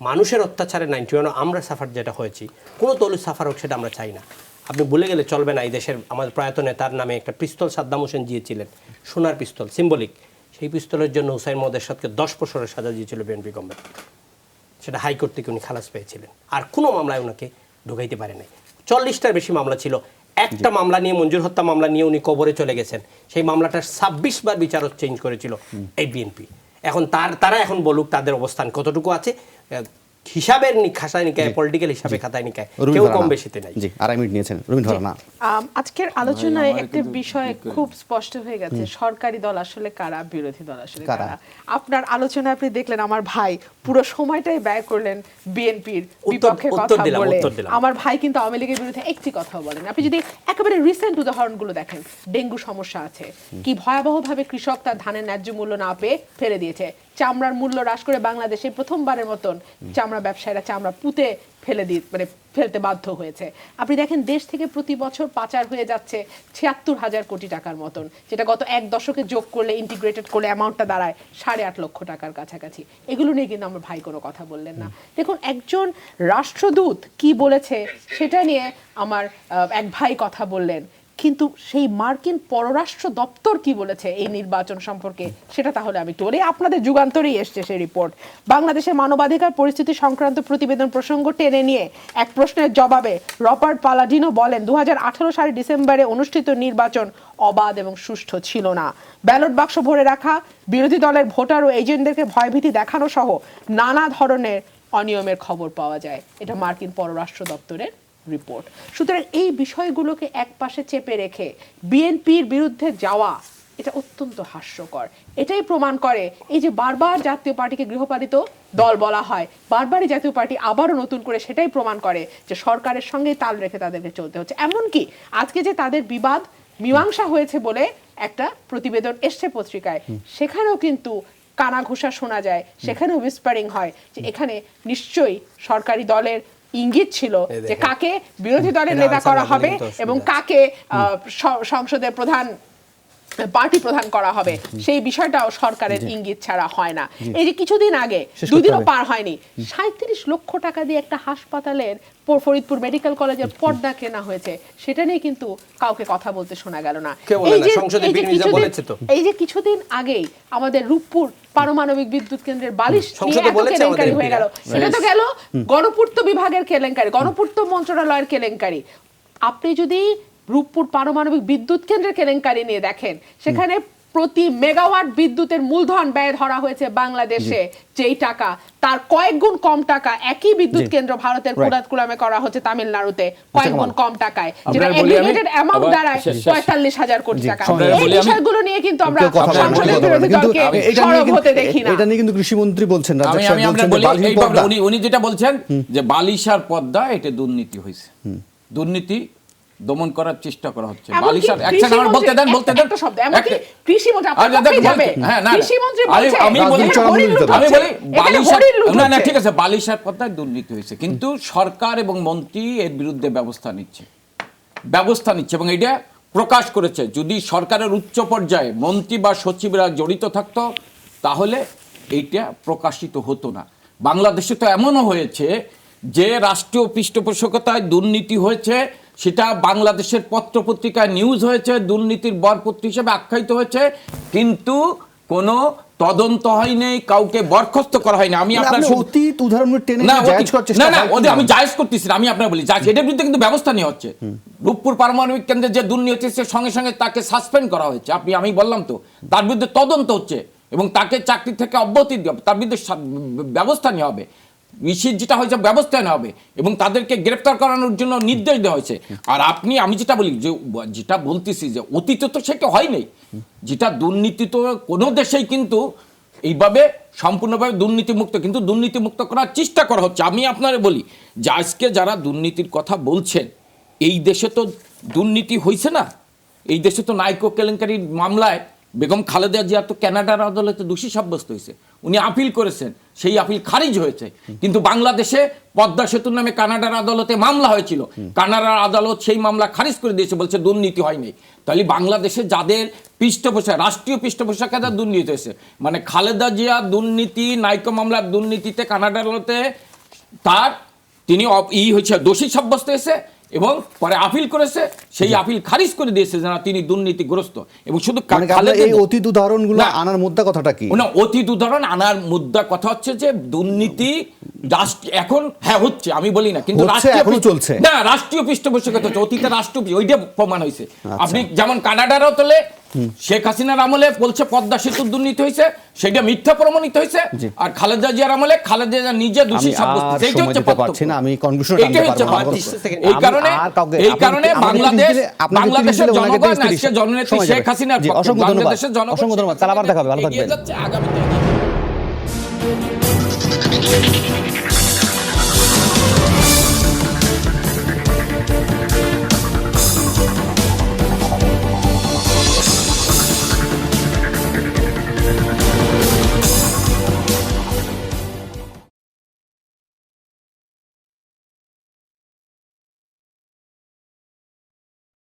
মানুষের অত্যাচারে 91 আমরা সাফার যেটা হয়েছি, কোনো তলু সাফার হোক সেটা আমরা চাই না। আপনি ভুলে গেলে চলবে না, এই দেশের আমাদের প্রয়াত নেতার নামে একটা পিস্তল সাদ্দাম হোসেন দিয়েছিলেন, সোনার পিস্তল, সিম্বলিক, সেই পিস্তলের জন্য হুসাইন মোহাম্মদ এরশাদকে 10 বছরের সাজা দিয়েছিল বিএনপি গভর্নমেন্ট, সেটা হাইকোর্ট থেকে উনি খালাস পেয়েছিলেন, আর কোনো মামলায় ওনাকে ঢুকাইতে পারে নাই। 40টার বেশি মামলা ছিল, একটা মামলা নিয়ে, মঞ্জুর হত্যা মামলা নিয়ে উনি কবরে চলে গেছেন, সেই মামলাটার 26 বার বিচারক চেঞ্জ করেছিল এই বিএনপি। এখন তারা এখন বলুক তাদের অবস্থান কতটুকু আছে, হিসাবের খাতায় নিকায়, পলিটিক্যাল হিসাবে খাতায় নিকায় কেউ কম বেশিতে নাই। জি, আড়াই মিনিট নিয়েছেন রবীন্দ্র ফারহানা। আজকের আলোচনায় একটা বিষয় খুব স্পষ্ট হয়ে গেছে, সরকারি দল আসলে কারা, বিরোধী দল আসলে কারা। আপনার আলোচনা আপনি দেখলেন, আমার ভাই পুরো সময়টাই ব্যয় করলেন বিএনপির বিপক্ষে কথা বলে। আমার ভাই কিন্তু আওয়ামী লীগের বিরুদ্ধে একটি কথাও বলেন। আপনি যদি একেবারে রিসেন্ট উদাহরণগুলো দেখেন, ডেঙ্গু সমস্যা আছে, কি ভয়াবহভাবে কৃষক তার ধানের ন্যায্য মূল্য না পেয়ে ফেলে দিয়েছে, চামড়ার মূল্য হ্রাস করে বাংলাদেশে প্রথমবারের মতন চামড়া ব্যবসায়ীরা চামড়া পুঁতে ফেলতে বাধ্য হয়েছে। আপনি দেখেন দেশ থেকে প্রতি বছর পাচার হয়ে যাচ্ছে ৭৬,০০০ কোটি টাকার মতন, যেটা গত এক দশকে যোগ করলে, ইন্টিগ্রেটেড করলে অ্যামাউন্টটা দাঁড়ায় 8.5 লক্ষ টাকার কাছাকাছি। এগুলো নিয়ে কিন্তু আমার ভাই কোনো কথা বললেন না। দেখুন একজন রাষ্ট্রদূত কি বলেছে সেটা নিয়ে আমার এক ভাই কথা বললেন, কিন্তু সেই মার্কিন পররাষ্ট্র দপ্তর কি বলেছে এই নির্বাচন সম্পর্কে সেটা তাহলে আমি বলি। আপনাদের যুগান্তরেই এসছে সেই রিপোর্ট। বাংলাদেশের মানবাধিকার পরিস্থিতি সংক্রান্ত প্রতিবেদন প্রসঙ্গ টেনে নিয়ে এক প্রশ্নের জবাবে রবার্ট পালাডিনো বলেন, 2018 সালের ডিসেম্বরে অনুষ্ঠিত নির্বাচন অবাধ এবং সুষ্ঠু ছিল না। ব্যালট বাক্স ভরে রাখা, বিরোধী দলের ভোটার ও এজেন্টদেরকে ভয়ভীতি দেখানো সহ নানা ধরনের অনিয়মের খবর পাওয়া যায়। এটা মার্কিন পররাষ্ট্র দপ্তরের রিপোর্ট। সুতরাং এই বিষয়গুলোকে একপাশে চেপে রেখে বিএনপির বিরুদ্ধে যাওয়া এটা অত্যন্ত হাস্যকর। এটাই প্রমাণ করে এই যে বারবার জাতীয় পার্টিকে গৃহপালিত দল বলা হয়, বারবারই জাতীয় পার্টি আবারও নতুন করে সেটাই প্রমাণ করে যে সরকারের সঙ্গে তাল রেখে তাদেরকে চলতে হচ্ছে। এমনকি আজকে যে তাদের বিবাদ মীমাংসা হয়েছে বলে একটা প্রতিবেদন এসছে পত্রিকায়, সেখানেও কিন্তু কানাঘুষা শোনা যায়, সেখানেও উইসপারিং হয় যে এখানে নিশ্চয়ই সরকারি দলের ইঙ্গিত ছিল যে কাকে বিরোধী দলের নেতা করা হবে এবং কাকে সংসদের প্রধান পার্টি প্রধান করা হবে, সেই বিষয়টাও সরকারের ইঙ্গিত ছাড়া হয় না। এই যে কিছুদিন আগে, দুদিনও পার হয়নি, 37 লক্ষ টাকা দিয়ে একটা হাসপাতালের ফরিদপুর মেডিকেল কলেজের পর্দা কেনা হয়েছে, সেটা নিয়ে কিন্তু কাউকে কথা বলতে শোনা গেল না। এই যে কিছুদিন আগেই আমাদের রূপপুর পারমাণবিক বিদ্যুৎ কেন্দ্রের বালিশ নিয়ে এত কেলেঙ্কারি হয়ে গেল, সেটা তো গেল গণপূর্ত বিভাগের কেলেঙ্কারি, গণপূর্ত মন্ত্রণালয়ের কেলেঙ্কারি। আপনি যদি রূপপুর পারমাণবিক বিদ্যুৎ কেন্দ্রের কেলেঙ্কারি নিয়ে দেখেন, সেখানে প্রতি মেগাওয়াট বিদ্যুতের মূলধন ব্যয় ধরা হয়েছে বাংলাদেশে যেই টাকা, তার কয়েক গুণ কম টাকা একই বিদ্যুৎ কেন্দ্র ভারতের কুড়াতকুড়ামে করা হচ্ছে তামিলনাড়ুতে কয়েক গুণ কম টাকায়, যেটা এগ্রিগেটেড অ্যামাউন্ট দাঁড়ায় ৪৫,০০০ কোটি টাকা। এই বিষয়গুলো নিয়ে কিন্তু আমরা সংসদের বিরোধী দলকে সরব হতে দেখি না। এটা নিয়ে কিন্তু কৃষিমন্ত্রী বলছেন, উনি যেটা বলছেন যে বালিশার পদ্মা এটা দুর্নীতি হয়েছে, দুর্নীতি দমন করার চেষ্টা করা হচ্ছে। বালিশার একজন আমার বলতে দেন একটা শব্দ, এমনকি কৃষি মন্ত্রী আপনি যাবে, হ্যাঁ না কৃষি মন্ত্রী বলছে আমি বলি বালিশার, না না ঠিক আছে, বালিশার পদ্মায় দুর্নীতি হয়েছে, কিন্তু সরকার এবং মন্ত্রী এর বিরুদ্ধে ব্যবস্থা নিচ্ছে এবং এটা প্রকাশ করেছে। যদি সরকারের উচ্চ পর্যায়ে মন্ত্রী বা সচিবরা জড়িত থাকতো তাহলে এইটা প্রকাশিত হতো না। বাংলাদেশে তো এমনও হয়েছে যে রাষ্ট্রীয় পৃষ্ঠপোষকতায় দুর্নীতি হয়েছে, সেটা বাংলাদেশের পত্রপত্রিকায় নিউজ হয়েছে, দুর্নীতির বরপত্র হিসেবে আখ্যায়িত হয়েছে, কিন্তু কোনো তদন্ত হয়নি, কাউকে বরখাস্ত করা হয়নি। আমি আপনার অতীত উদাহরণ টেনে জায়েজ করতে না না ওদের আমি জায়েজ করতেছি না, আমি আপনার বলি জায়েজ, এটার বিরুদ্ধে কিন্তু ব্যবস্থা নেওয়া হচ্ছে। রূপপুর পারমাণবিক কেন্দ্রে যে দুর্নীতি হচ্ছে সঙ্গে সঙ্গে তাকে সাসপেন্ড করা হয়েছে, আমি বললাম তো, তার বিরুদ্ধে তদন্ত হচ্ছে এবং তাকে চাকরি থেকে অব্যাহতি দেওয়া হবে, তার বিরুদ্ধে ব্যবস্থা নেওয়া হবে, যেটা হয়েছে ব্যবস্থা নেওয়া হবে এবং তাদেরকে গ্রেফতার করানোর জন্য নির্দেশ দেওয়া হয়েছে। আর আমি যেটা বলি যে যেটা বলতেছি যে অতীতে তো সেটা হয়নি, যেটা দুর্নীতি তো কোনো দেশেই কিন্তু এইভাবে সম্পূর্ণভাবে দুর্নীতিমুক্ত, কিন্তু দুর্নীতিমুক্ত করার চেষ্টা করা হচ্ছে। আমি আপনারা বলি যে আজকে যারা দুর্নীতির কথা বলছেন, এই দেশে তো দুর্নীতি হয়েছে না, এই দেশে তো নাইকো কেলেঙ্কারির মামলায় বেগম খালেদা জিয়া তো কানাডার আদালতে দোষী সাব্যস্ত হয়েছে, উনি আপিল করেছেন, সেই আপিল খারিজ হয়েছে। কিন্তু বাংলাদেশে পদ্মা সেতুর নামে কানাডার আদালতে মামলা হয়েছিল, কানাডার আদালত সেই মামলা খারিজ করে দিয়েছে, বলছে দুর্নীতি হয়নি। তাহলে বাংলাদেশে যাদের পৃষ্ঠপোষক, রাষ্ট্রীয় পৃষ্ঠপোষকতা দুর্নীতি হয়েছে, মানে খালেদা জিয়া দুর্নীতি, নাইকো মামলার দুর্নীতিতে কানাডার আদালতে তিনি হয়েছে দোষী সাব্যস্ত হয়েছে এবং পরে আপিল করেছে, সেই আপিল খারিজ করে দিয়েছে যে তিনি দুর্নীতিগ্রস্ত। এবং শুধু এই অতীত উদাহরণগুলো আনার মুদ্রা কথাটা কি? না, অতীত উদাহরণ আনার মুদ্রা কথা হচ্ছে যে দুর্নীতি এখন হ্যাঁ হচ্ছে, আমি বলি না, কিন্তু চলছে না, রাষ্ট্রীয় পৃষ্ঠপোষকতা হচ্ছে, অতীতে রাষ্ট্রীয় ওইটা প্রমাণ হয়েছে। আপনি যেমন কানাডার আদালতে শেখ হাসিনার আমলে বলছে পদ্মা সেতুর দুর্নীতি হয়েছে, সেটা মিথ্যা প্রমাণিত হয়েছে, আর খালেদা জিয়ার আমলে খালেদা জিয়া নিজে দোষী সাব্যস্ত, এইটা হচ্ছে পার্থক্য। আমি কনক্লুশন এই কারণে বাংলাদেশের জনগণ আজকে জননেত্রী শেখ হাসিনার পক্ষে, বাংলাদেশের জনগণ অসংখ্য ধন্যবাদ। তাহলে আবার দেখা হবে, ভালো থাকবেন।